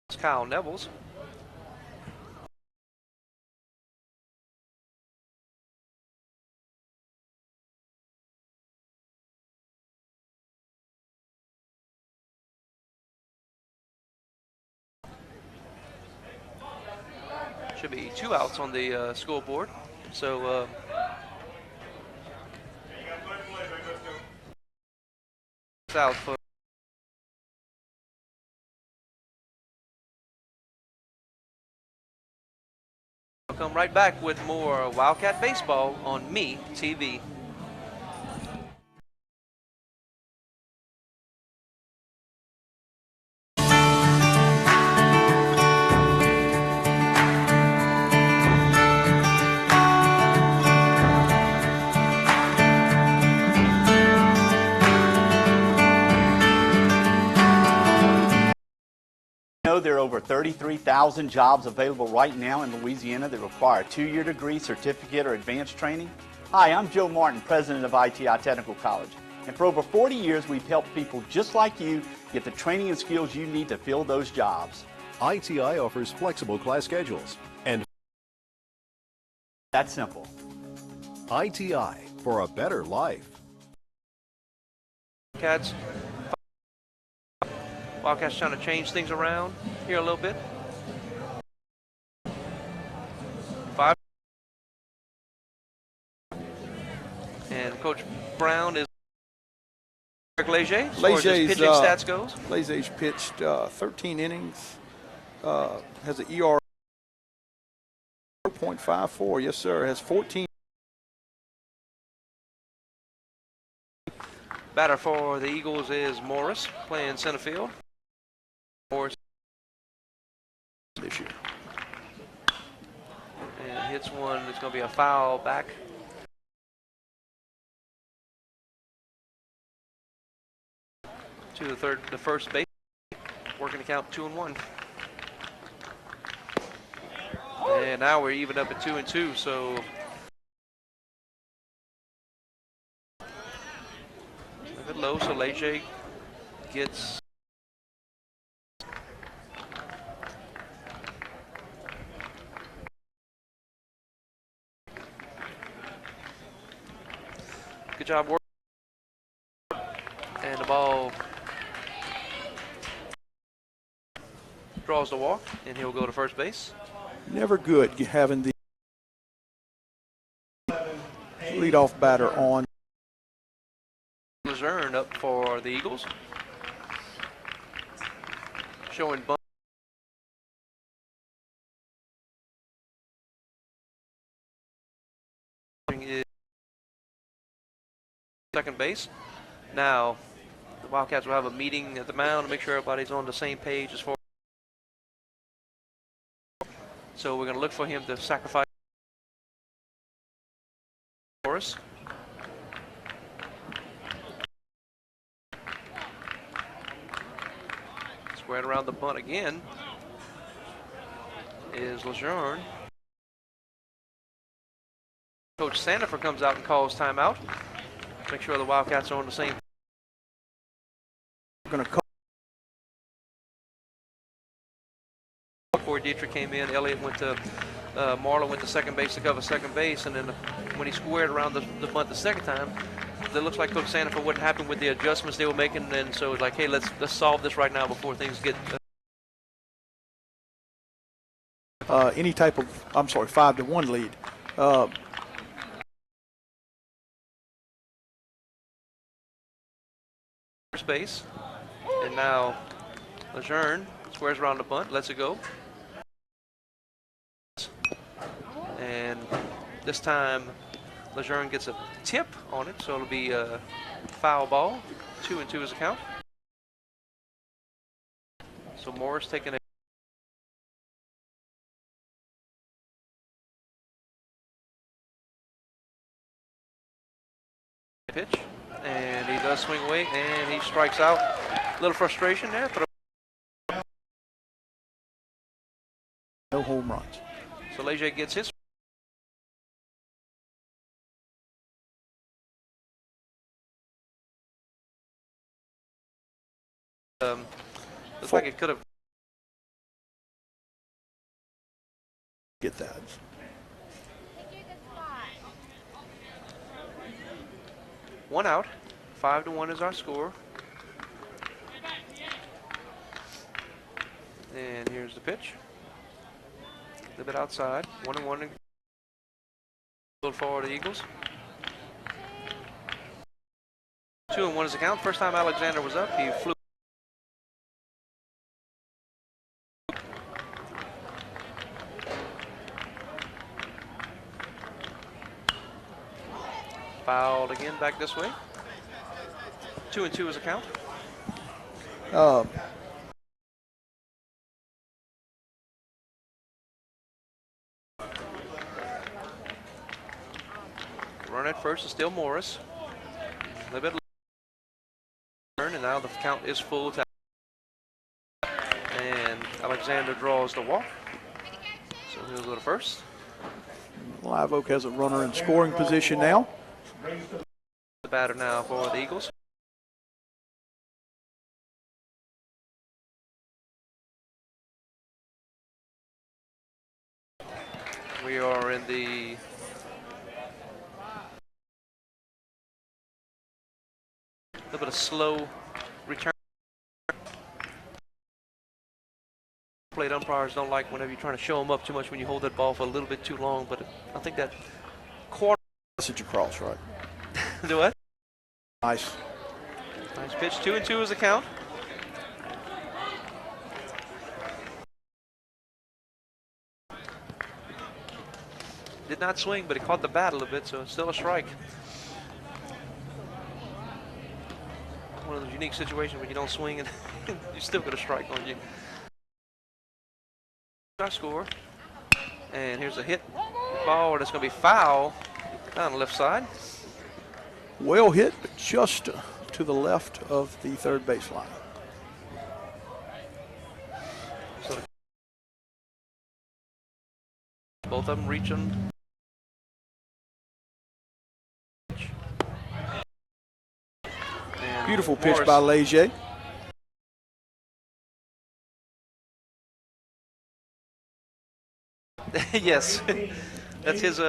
A: It's Kyle Nevels. Should be 2 outs on the scoreboard. So out for I'll come right back with more Wildcat baseball on Me TV.
U: There are over 33,000 jobs available right now in Louisiana that require a 2-year degree, certificate, or advanced training. Hi, I'm Joe Martin, president of ITI Technical College. And for over 40 years, we've helped people just like you get the training and skills you need to fill those jobs.
V: ITI offers flexible class schedules and
U: that's simple.
V: ITI for a better life.
A: Wildcats trying to change things around here a little bit. 5. And Coach Brown is Leger. As far as his pitching stats goes.
D: Leger's pitched 13 innings. Has an ERA 0.54. Yes, sir. Has 14.
A: Batter for the Eagles is Morris, playing center field. Morris
D: this year.
A: And hits one. It's going to be a foul back. To the first base. Working to count 2-1. And now we're even up at 2-2. So LJ gets good job work, and the ball draws the walk, and he'll go to first base.
D: Never good having the leadoff batter on.
A: Luzerne up for the Eagles, showing bunt. Is second base. Now the Wildcats will have a meeting at the mound to make sure everybody's on the same page as far. So we're going to look for him to sacrifice for us. Squared around the bunt again is Lejeune. Coach Sandifer comes out and calls timeout. Make sure the Wildcats are on the same.
D: Going to call.
A: Before Dietrich came in, Elliott went to Marlowe went to second base to cover second base, and then when he squared around the bunt the second time, it looks like Coach Sandifer wasn't happy with the adjustments they were making, and so it's like, hey, let's solve this right now before things get.
D: Any type of, 5-1 lead.
A: First base, and now Lejeune squares around the bunt, lets it go. And this time Lejeune gets a tip on it, so it'll be a foul ball. 2-2 is the count. So Morris taking a pitch, and he does swing away, and he strikes out. A little frustration there, but
D: no home runs.
A: So Leger gets his. Looks like it could have.
D: Get that.
A: One out. 5-1 is our score. And here's the pitch. A little bit outside. 1-1. Little forward the Eagles. 2-1 is the count. First time Alexander was up, he flew. Fouled again back this way. 2-2 is a count. Run at first is still Morris. A little bit turn, and now the count is full. And Alexander draws the walk. So he'll go to first.
D: Live Oak has a runner in scoring position now.
A: The batter now for the Eagles. We are in the little bit of slow return. Plate umpires don't like whenever you're trying to show them up too much when you hold that ball for a little bit too long, but I think that quarter
D: message across, right?
A: Do what?
D: Nice.
A: Nice pitch. 2-2 is the count. Did not swing, but he caught the bat a little bit, so it's still a strike. One of those unique situations when you don't swing and you still get a strike on you. Our score. And here's a hit ball that's going to be foul down the left side.
D: Well hit, but just to the left of the third baseline.
A: So both of them reaching.
D: Beautiful pitch
A: Morris.
D: by Leger.
A: Yes, that's his.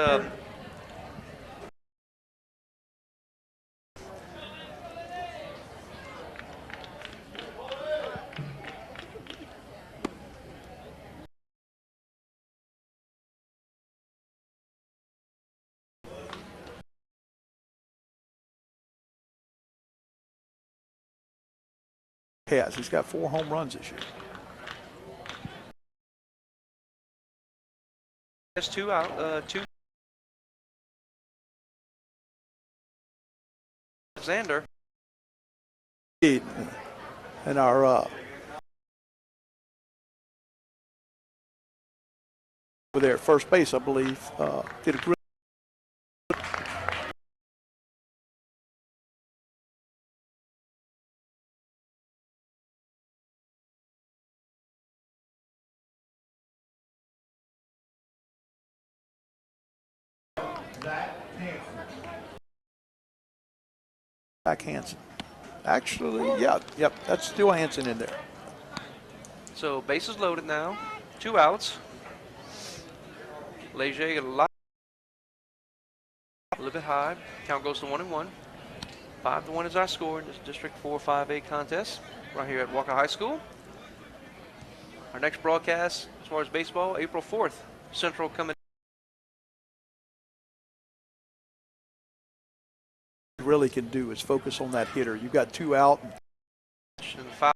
D: He's got 4 home runs this year.
A: Has 2 out. 2. Alexander.
D: And our over there at first base, I believe, did a great. Back Hansen. Actually, yep, that's still Hansen in there.
A: So bases loaded now. 2 outs. Leger a little bit high. Count goes to 1-1. 5-1 is our score in this District 4 5A contest right here at Walker High School. Our next broadcast, as far as baseball, April 4th. Central coming.
D: Really can do is focus on that hitter. You've got 2 out.
A: And 5.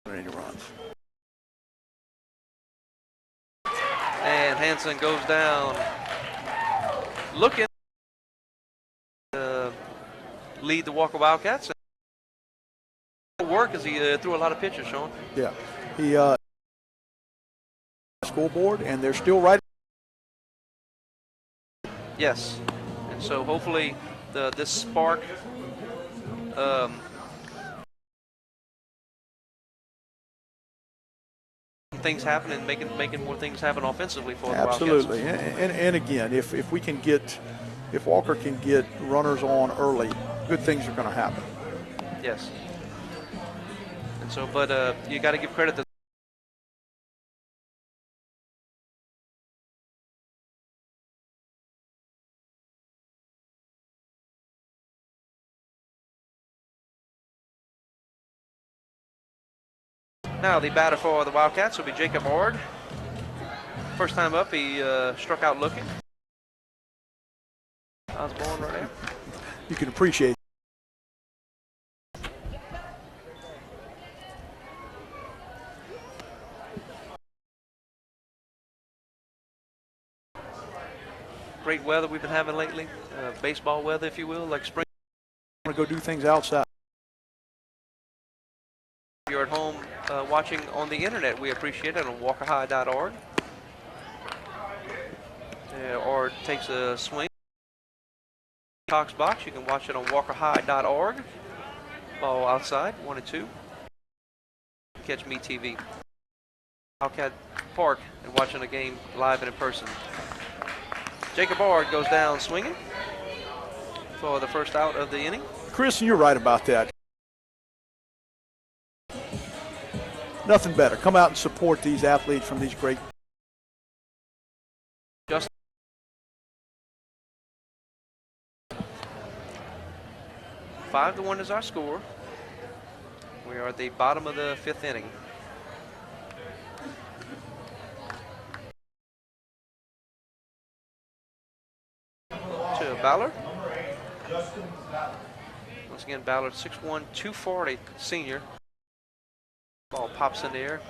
D: Any runs.
A: And Hansen goes down. Looking to lead the Walker Wildcats. Work as he threw a lot of pitches, Sean.
D: Yeah, he scoreboard, and they're still right.
A: Yes, and so hopefully this spark things happen and making more things happen offensively for the Wildcats.
D: Absolutely, and again, if we can get, if Walker can get runners on early, good things are going to happen.
A: Yes. And so, but you got to give credit to now. The batter for the Wildcats will be Jacob Ord. First time up, he struck out looking. Osborne right there.
D: You can appreciate it.
A: Great weather we've been having lately, baseball weather, if you will, like spring.
D: I want to go do things outside.
A: If you're at home watching on the internet, we appreciate it on walkerhigh.org. Or takes a swing. Cox box, you can watch it on walkerhigh.org. Ball outside, 1 and 2. Catch Me TV. Wildcat Park and watching a game live and in person. Jacob Ord goes down swinging for the first out of the inning.
D: Chris, you're right about that. Nothing better. Come out and support these athletes from these great.
A: Just 5-1 is our score. We are at the bottom of the 5th inning. To Ballard. Once again, Ballard 6'1", 240 senior. Ball pops in the air.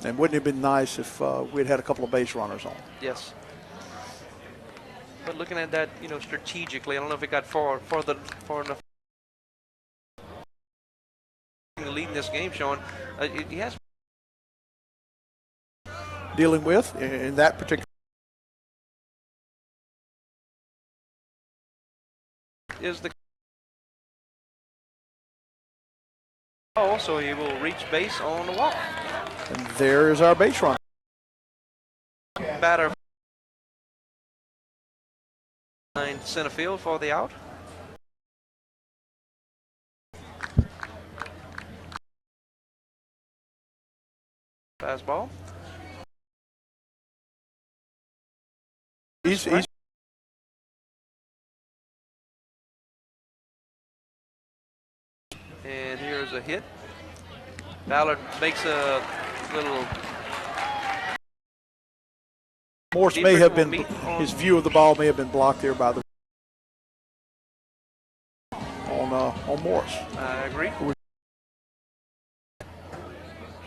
D: And wouldn't it have been nice if we'd had a couple of base runners on?
A: Yes. But looking at that, strategically, I don't know if it got far enough. Leading this game, Sean, he has
D: dealing with in that particular.
A: Is the so he will reach base on the walk.
D: And there is our base runner.
A: batter behind center field for the out. Fastball.
D: He's
A: and here's a hit. Ballard makes a little.
D: Morse may have been, his view of the ball may have been blocked there by the on Morse.
A: I agree.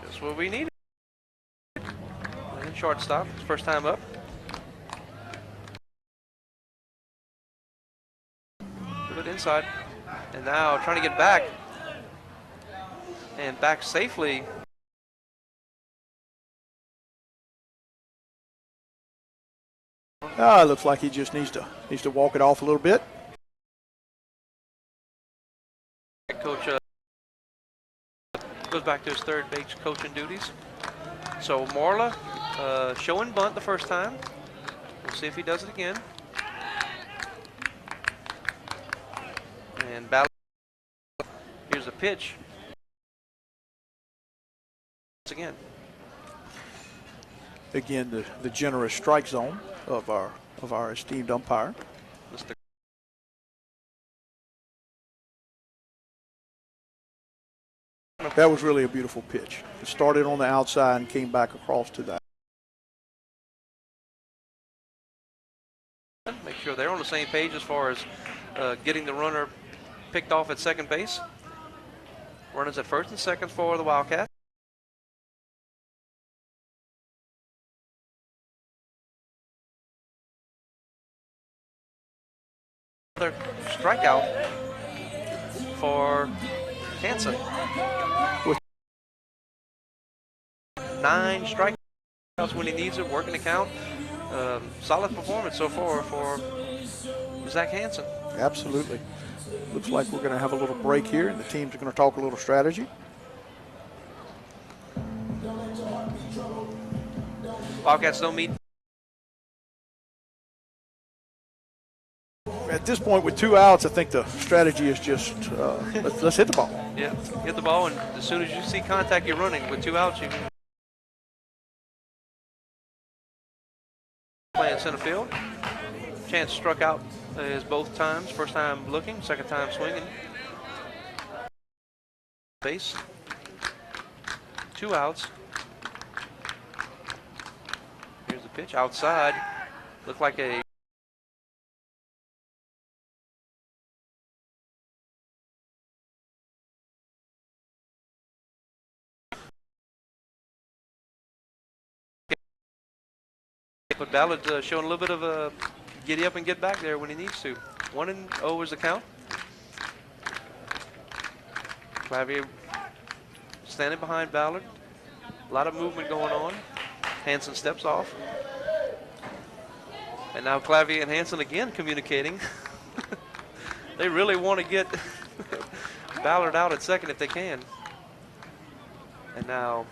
A: Just what we needed. And shortstop, first time up. A bit inside, and now trying to get back, and back safely.
D: It looks like he just needs to walk it off a little bit.
A: Coach goes back to his third base coaching duties. So Morla showing bunt the first time. We'll see if he does it again. And Ballard, here's a pitch. Once
D: Again, the generous strike zone of our esteemed umpire. That was really a beautiful pitch. It started on the outside and came back across to that.
A: Make sure they're on the same page as far as getting the runner picked off at second base. Runners at first and second for the Wildcats. Another strikeout for Hansen.
D: With
A: 9 strikeouts when he needs it, working the count. Solid performance so far for Zach Hansen.
D: Absolutely. Looks like we're going to have a little break here, and the teams are going to talk a little strategy.
A: Wildcats don't meet.
D: At this point, with 2 outs, I think the strategy is just let's hit the ball.
A: Yeah, hit the ball, and as soon as you see contact, you're running. With 2 outs, you can play in center field. Chance struck out is both times. First time looking, second time swinging. Base. 2 outs. Here's the pitch outside. Looked like a but Ballard showing a little bit of a giddy up and get back there when he needs to. 1-0 is the count. Clavier standing behind Ballard. A lot of movement going on. Hansen steps off. And now Clavier and Hansen again communicating. They really want to get Ballard out at second if they can. And now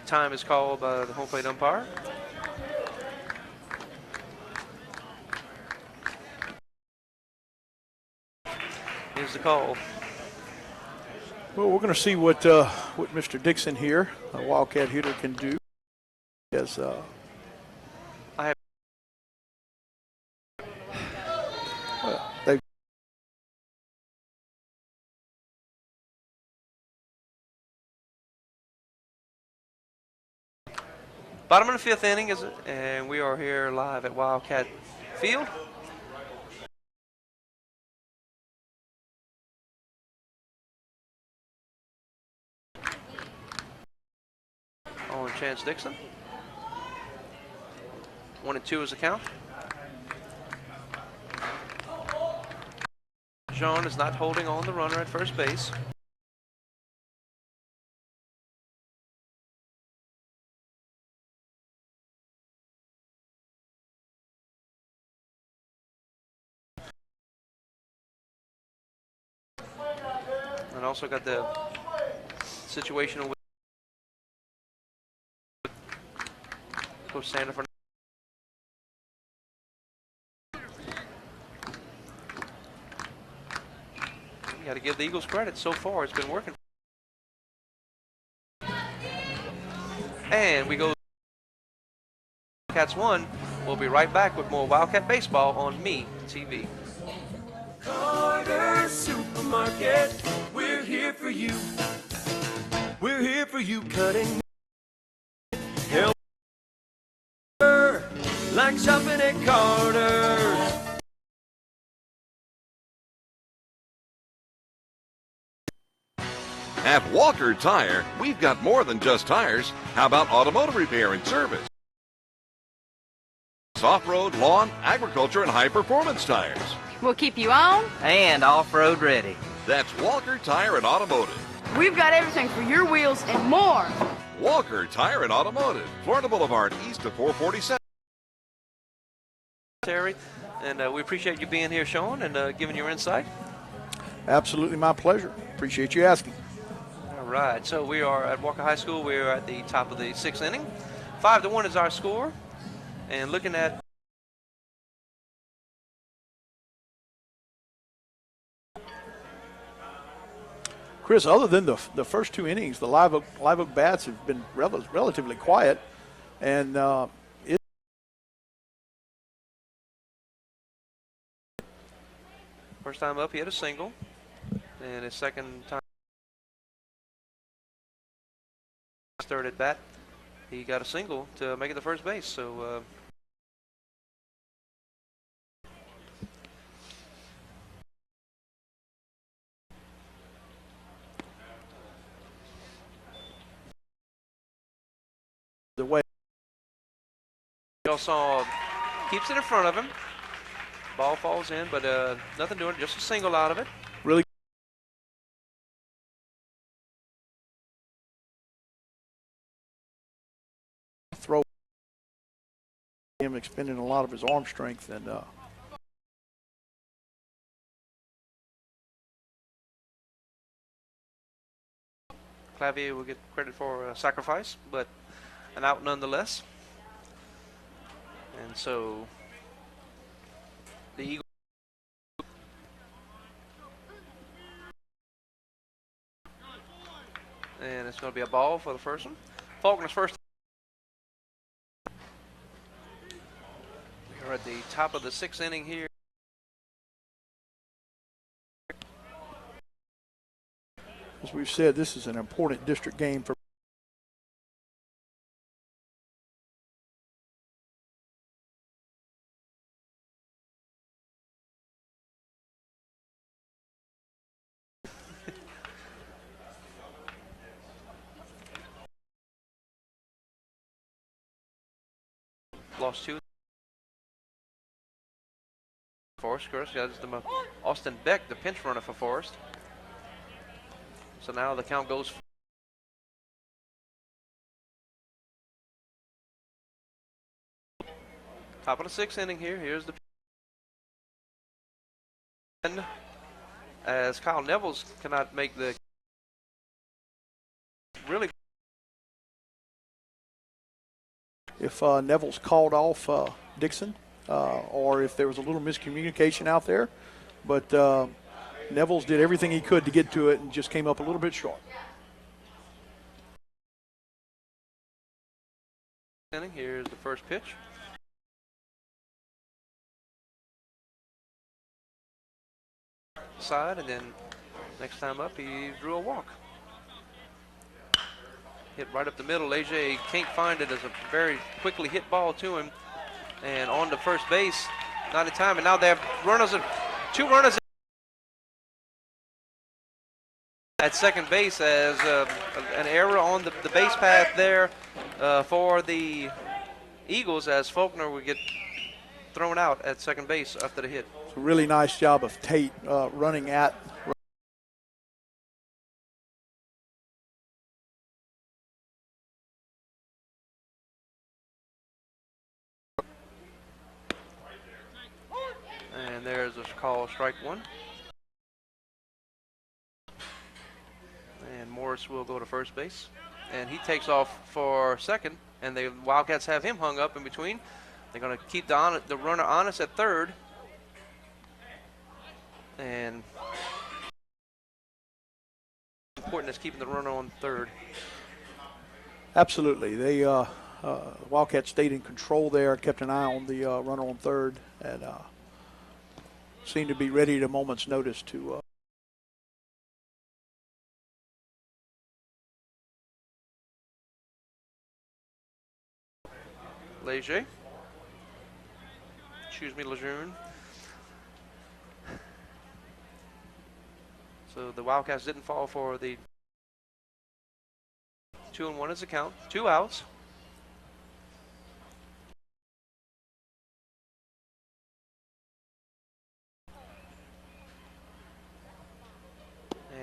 A: time is called by the home plate umpire. Here's the call.
D: Well, we're going to see what Mr. Dixon here, a Wildcat hitter, can do. As they
A: Bottom of the 5th inning, and we are here live at Wildcat Field. On Chance Dixon. 1-2 is the count. Jean is not holding on the runner at first base. And also got the situation with Coach Sandiford. You got to give the Eagles credit. So far, it's been working. And we go Wildcats 1. We'll be right back with more Wildcat baseball on Me TV.
B: Carter Supermarket, we're here for you. We're here for you, cutting help like shopping at Carter's.
R: At Walker Tire, we've got more than just tires. How about automotive repair and service? Off-road, lawn, agriculture, and high-performance tires.
S: We'll keep you on
K: And off-road ready.
R: That's Walker Tire and Automotive.
S: We've got everything for your wheels and more.
R: Walker Tire and Automotive, Florida Boulevard, east of 447.
A: Terry, and we appreciate you being here, Sean, and giving your insight.
D: Absolutely my pleasure. Appreciate you asking.
A: All right, so we are at Walker High School. We are at the top of the 6th inning. 5-1 is our score. And looking at
D: Chris, other than the first 2 innings, the Live Oak bats have been relatively quiet, and
A: first time up, he had a single, and his second time, third at bat, he got a single to make it to first base. So.
D: The way
A: You saw keeps it in front of him. Ball falls in, but nothing doing it, just a single out of it.
D: Really throw him expending a lot of his arm strength, and
A: Clavier will get credit for a sacrifice, but an out nonetheless. And so the Eagles and it's going to be a ball for the first one. Faulkner's first. We're at the top of the 6th inning here.
D: as we've said, this is an important district game for
A: lost 2. Forrest, of course, that's Austin Beck, the pinch runner for Forrest. So now the count goes. Top of the 6th inning here. Here's the. And as Kyle Nevels cannot make the. Really.
D: if Neville's called off Dixon, or if there was a little miscommunication out there. But Neville's did everything he could to get to it and just came up a little bit short.
A: Here's the first pitch. Side, and then next time up he drew a walk. Hit right up the middle. AJ can't find it as a very quickly hit ball to him. And on to first base, not in time. And now they have runners, 2 runners at second base as an error on the base path there for the Eagles, as Faulkner would get thrown out at second base after the hit.
D: It's a really nice job of Tate running at.
A: And there's a call, strike 1. And Morris will go to first base. And he takes off for second. And the Wildcats have him hung up in between. They're going to keep the runner honest at third. And important is keeping the runner on third.
D: Absolutely. They Wildcats stayed in control there, kept an eye on the runner on third, and seemed to be ready at a moment's notice to
A: Leger. Lejeune. So the Wildcats didn't fall for the 2-1 is the count. 2 outs.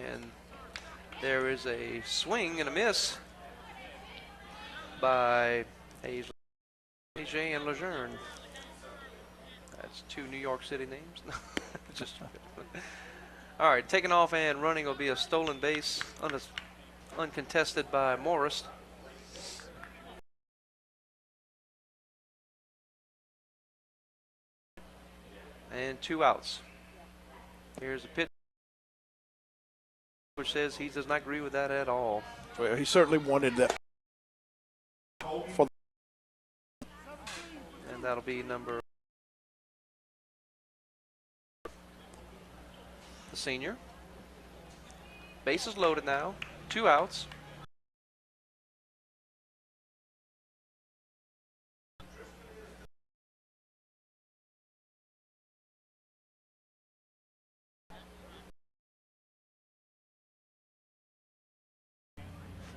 A: And there is a swing and a miss by AJ and Lejeune. That's 2 New York City names. Just all right, taking off and running will be a stolen base, uncontested by Morris. And 2 outs. Here's a pitch, which says he does not agree with that at all.
D: Well, he certainly wanted that.
A: And that'll be number the senior. Bases loaded now. 2 outs.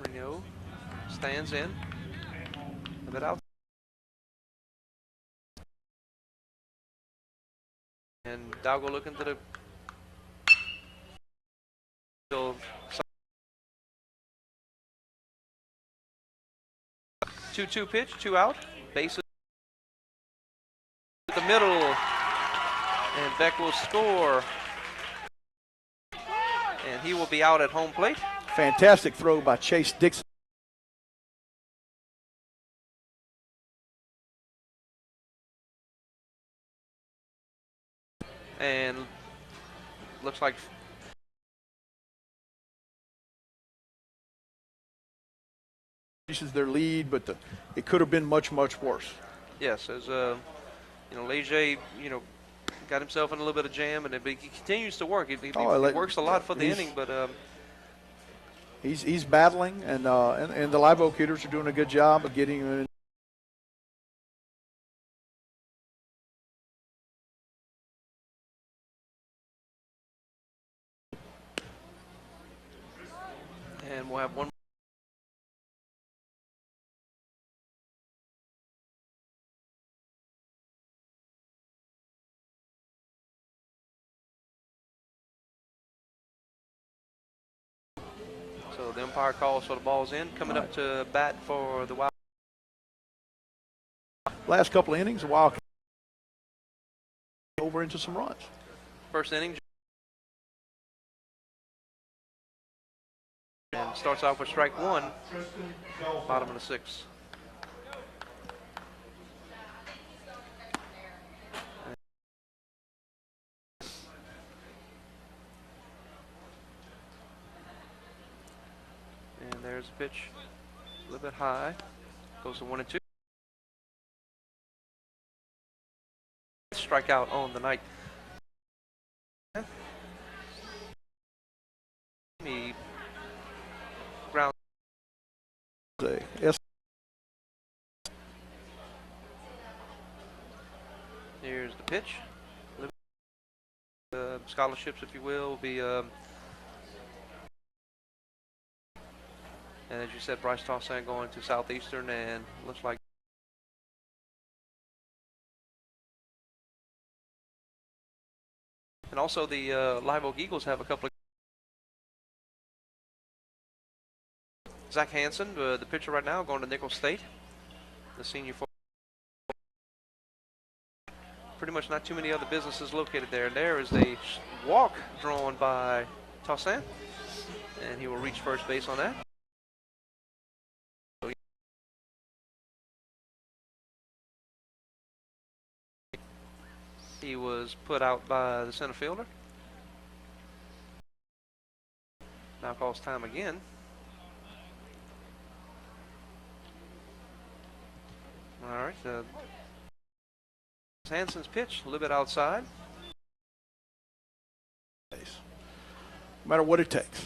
A: Freno stands in. A bit out. And Dalgo looking to the 2-2 pitch, 2 out. Bases to the middle. And Beck will score. And he will be out at home plate.
D: Fantastic throw by Chase Dixon.
A: And looks like
D: Is their lead, but it could have been much, much worse.
A: yes, as Leger, got himself in a little bit of jam, and he continues to work. He works a lot for the inning, but
D: he's battling, and the Live Oak hitters are doing a good job of getting him in.
A: And we'll have one. So the umpire calls for the ball's in. Coming up to bat for the Wild.
D: Last couple of innings, the Wildcats over into some runs.
A: First inning. And starts off with strike 1, bottom of the 6th. And there's a pitch, a little bit high, goes to 1-2. Strikeout on the night. He ground.
D: Yes.
A: Here's the pitch. Scholarships, if you will be. And as you said, Bryce Tossan going to Southeastern, and looks like. And also the Live Oak Eagles have a couple of. Zach Hansen, the pitcher right now, going to Nicholls State, the senior. Pretty much not too many other businesses located there. And there is a walk drawn by Tossan, and he will reach first base on that. was put out by the center fielder. Now calls time again. All right. Hanson's pitch, a little bit outside.
D: No matter what it takes.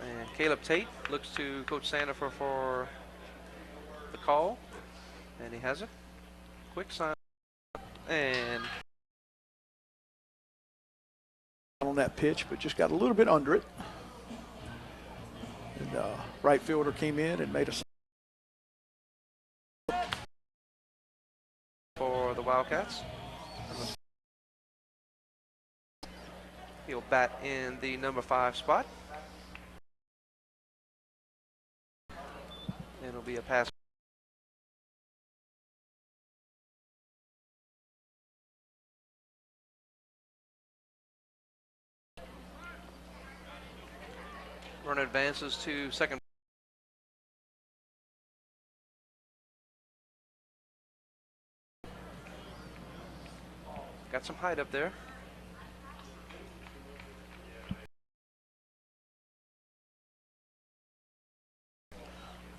A: And Caleb Tate looks to Coach Sandifer for the call, and he has it. Quick sign, and
D: on that pitch, but just got a little bit under it. And right fielder came in and made a
A: for the Wildcats. He'll bat in the number 5 spot. And it'll be a pass. Runner advances to second. Got some height up there.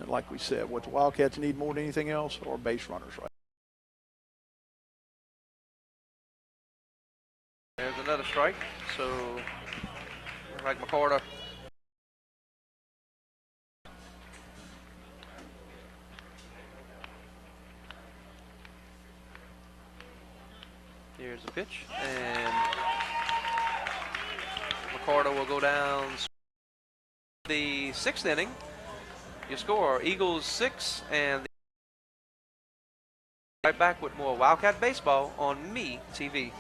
D: And like we said, what the Wildcats need more than anything else are base runners, right?
A: There's another strike. So, like McCorda. Here's the pitch, and McCorda will go down. The 6th inning, your score, Eagles 6, and right back with more Wildcat Baseball on Me TV.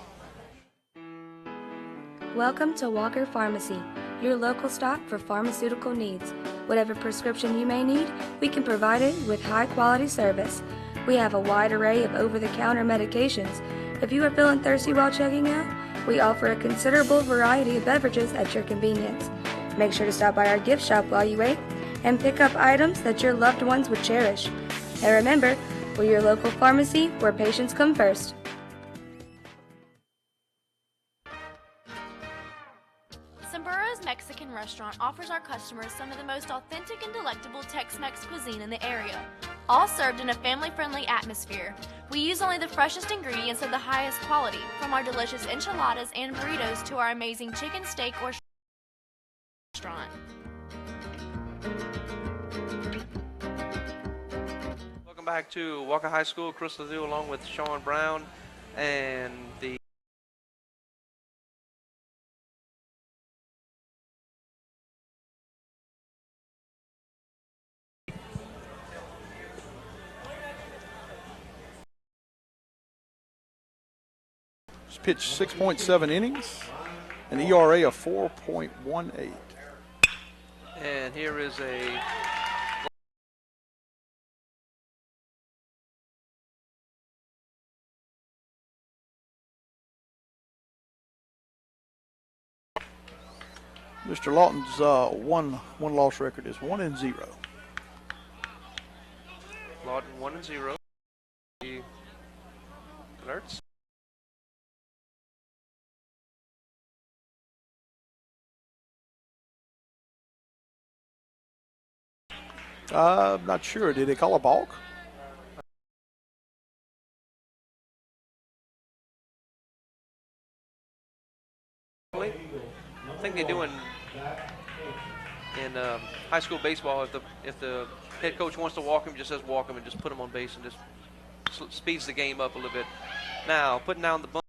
C: Welcome to Walker Pharmacy, your local stop for pharmaceutical needs. Whatever prescription you may need, we can provide it with high-quality service. We have a wide array of over-the-counter medications. If you are feeling thirsty while checking out, we offer a considerable variety of beverages at your convenience. Make sure to stop by our gift shop while you wait and pick up items that your loved ones would cherish. And remember, we're your local pharmacy where patients come first.
F: Sombrer's Mexican restaurant offers our customers some of the most authentic and delectable Tex-Mex cuisine in the area, all served in a family-friendly atmosphere. We use only the freshest ingredients of the highest quality, from our delicious enchiladas and burritos to our amazing chicken, steak, or restaurant.
A: Welcome back to Walker High School. Chris Lazoo along with Sean Brown and the
D: pitched 6.7 innings, an ERA of 4.18.
A: And here is a
D: Mr. Lawton's one loss record is 1-0.
A: Lawton 1-0. The alerts.
D: I'm not sure. Did they call a balk?
A: I think they do in high school baseball. If the head coach wants to walk him, just says walk him and just put him on base and just speeds the game up a little bit. Now putting down the bunt.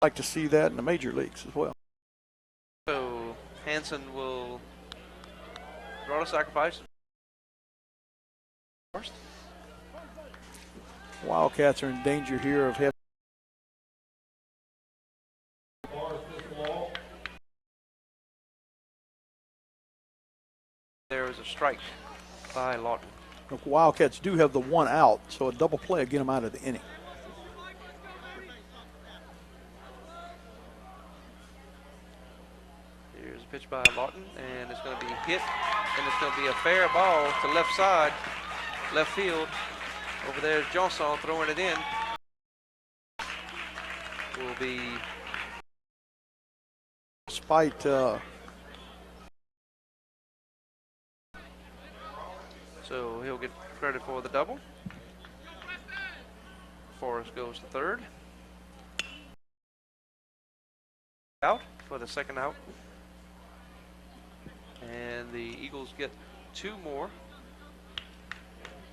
D: I'd like to see that in the major leagues as well.
A: So Hanson will draw the sacrifice. First.
D: Wildcats are in danger here of having.
A: There is a strike by Lawton.
D: The Wildcats do have the one out, so a double play will get them out of the inning.
A: Here's pitch by Lawton, and it's going to be hit, and it's going to be a fair ball to left side, left field. Over there's Johnson throwing it in. Will be
D: despite
A: so he'll get credit for the double. Forrest goes to third. Out for the second out. And the Eagles get 2 more.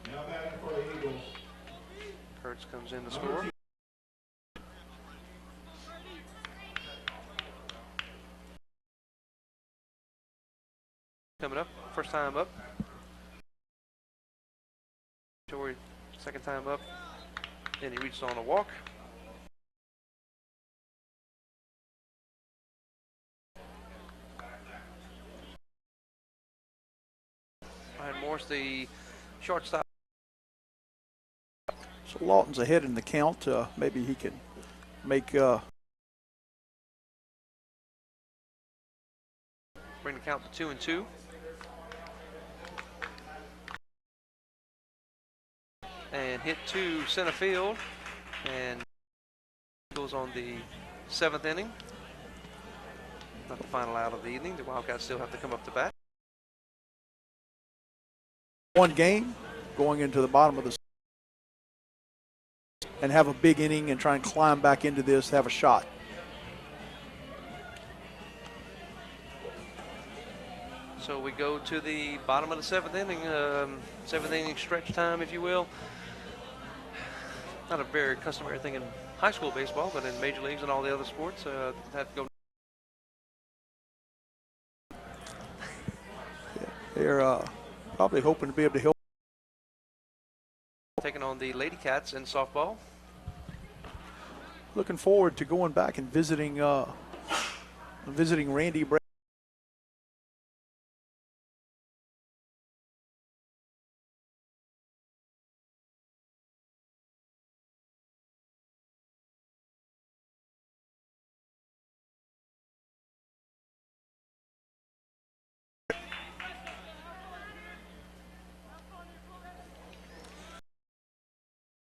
T: Now batting for the Eagles.
A: Kurtz comes in to score. Coming up, first time up. Jory, second time up. And he reaches on a walk. Ryan Morse, the shortstop.
D: So Lawton's ahead in the count. Maybe he can make
A: bring the count to 2-2. And hit to center field, and goes on the 7th inning. Not the final out of the evening. The Wildcats still have to come up to bat.
D: one game going into the bottom of the and have a big inning and try and climb back into this, have a shot.
A: So we go to the bottom of the 7th inning, 7th inning stretch time, if you will. Not a very customary thing in high school baseball, but in major leagues and all the other sports, have to go.
D: They're probably hoping to be able to help.
A: Taking on the Lady Cats in softball.
D: Looking forward to going back and visiting Randy Brown.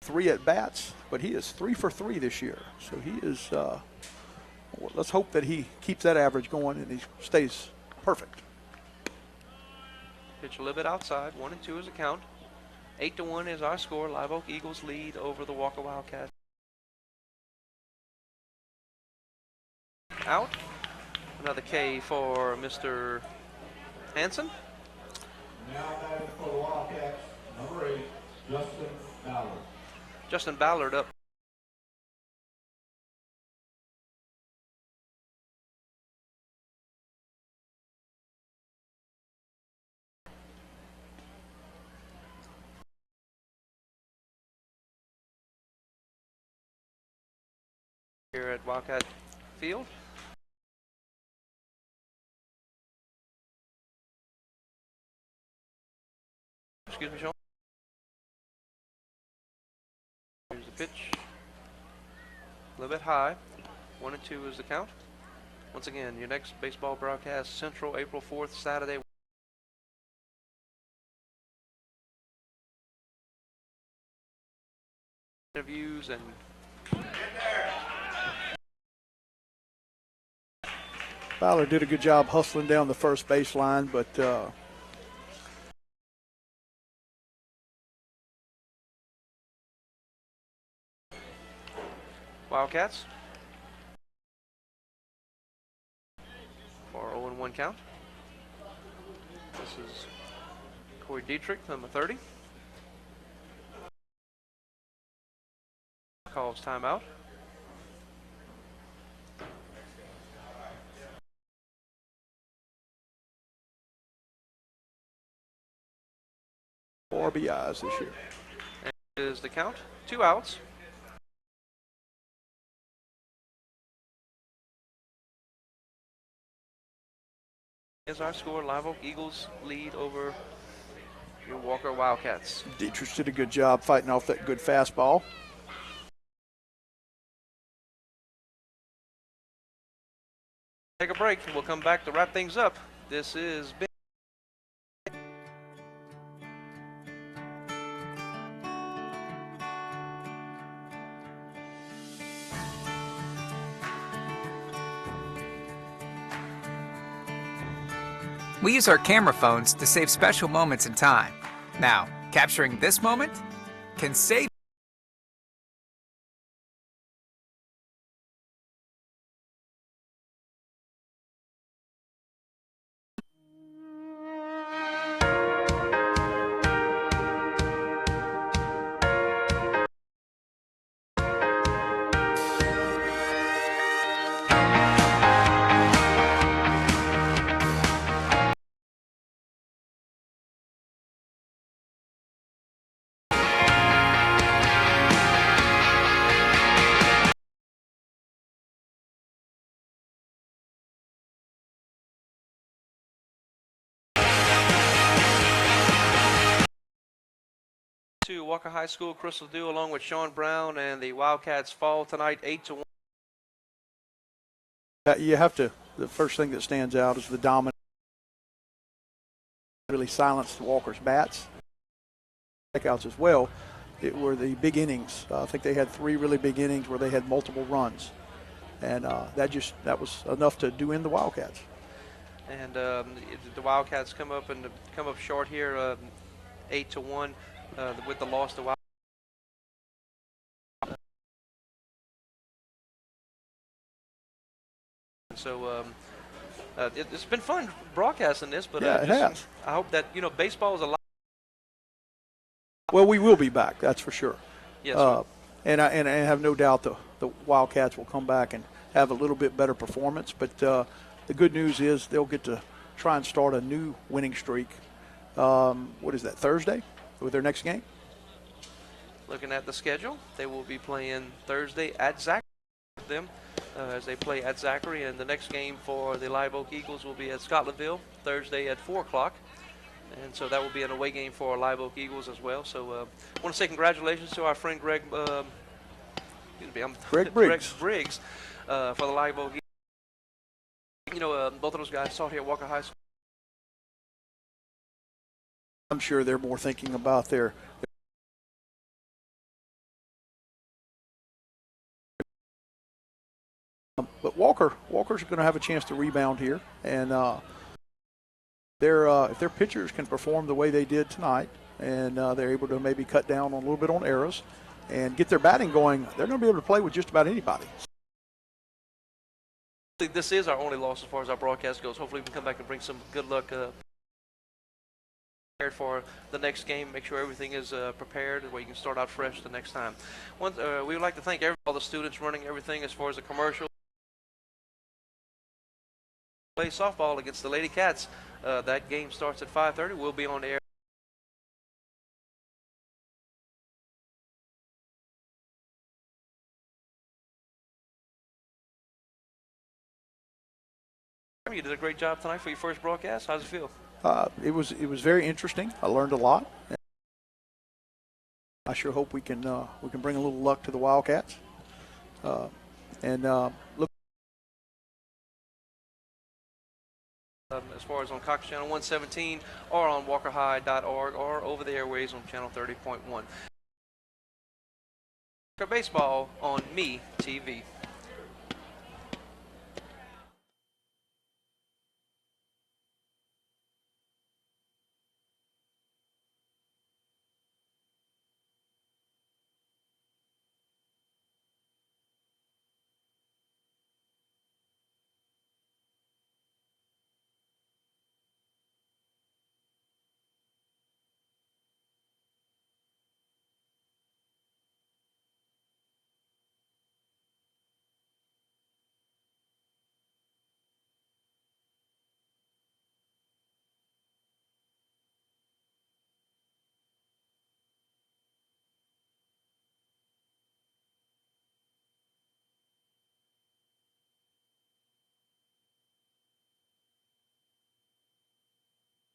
D: Three at bats, but he is 3 for 3 this year. So he is, let's hope that he keeps that average going and he stays perfect.
A: Pitch a little bit outside, 1-2 is the count. 8-1 is our score. Live Oak Eagles lead over the Walker Wildcats. Out. Another K for Mr. Hanson.
T: Now batting for the Wildcats, number 8, Justin Ballard.
A: Justin Ballard up. Here at Wildcat Field. Excuse me, Sean. Here's the pitch. A little bit high. 1-2 is the count. Once again, your next baseball broadcast, Central, April 4th, Saturday. Interviews and
D: Ballard did a good job hustling down the first baseline, but
A: Wildcats for 0-1 count. This is Corey Dietrich, number 30. Calls timeout.
D: RBIs this year.
A: And is the count. 2 outs. Is our score. Live Oak Eagles lead over your Walker Wildcats.
D: Dietrich did a good job fighting off that good fastball.
A: Take a break, and we'll come back to wrap things up. This is Ben.
E: We use our camera phones to save special moments in time. Now, capturing this moment can save.
A: To Walker High School, Crystal Dew, along with Sean Brown, and the Wildcats fall tonight 8-1.
D: You have to, the first thing that stands out is the dominant, really silenced Walker's bats. Strikeouts as well. It were the big innings. I think they had 3 really big innings where they had multiple runs. And that was enough to do in the Wildcats.
A: And the Wildcats come up short here, 8-1. With the loss to Wild. So it's been fun broadcasting this, but
D: yeah, it has.
A: I hope that baseball is a lot.
D: Well, we will be back, that's for sure.
A: Yes.
D: And I have no doubt the Wildcats will come back and have a little bit better performance. But the good news is they'll get to try and start a new winning streak. What is that, Thursday, with their next game?
A: Looking at the schedule, they will be playing Thursday at Zachary with them as they play at Zachary, and the next game for the Live Oak Eagles will be at Scotlandville Thursday at 4 o'clock. And so that will be an away game for our Live Oak Eagles as well. So I want to say congratulations to our friend Greg Briggs for the Live Oak Eagles. Both of those guys taught here at Walker High School.
D: I'm sure they're more thinking about their but Walker's going to have a chance to rebound here, and if their pitchers can perform the way they did tonight, and they're able to maybe cut down on a little bit on errors and get their batting going, they're going to be able to play with just about anybody.
A: This is our only loss as far as our broadcast goes. Hopefully we can come back and bring some good luck prepared for the next game. Make sure everything is prepared where you can start out fresh the next time. We would like to thank all the students running everything as far as the commercial. Play softball against the Lady Cats. That game starts at 5:30. We'll be on the air. You did a great job tonight for your first broadcast. How's it feel?
D: It was very interesting. I learned a lot. I sure hope we can bring a little luck to the Wildcats. Look. As far as on Cox Channel 117 or on walkerhigh.org or over the airways on Channel 30.1. Baseball on Me TV.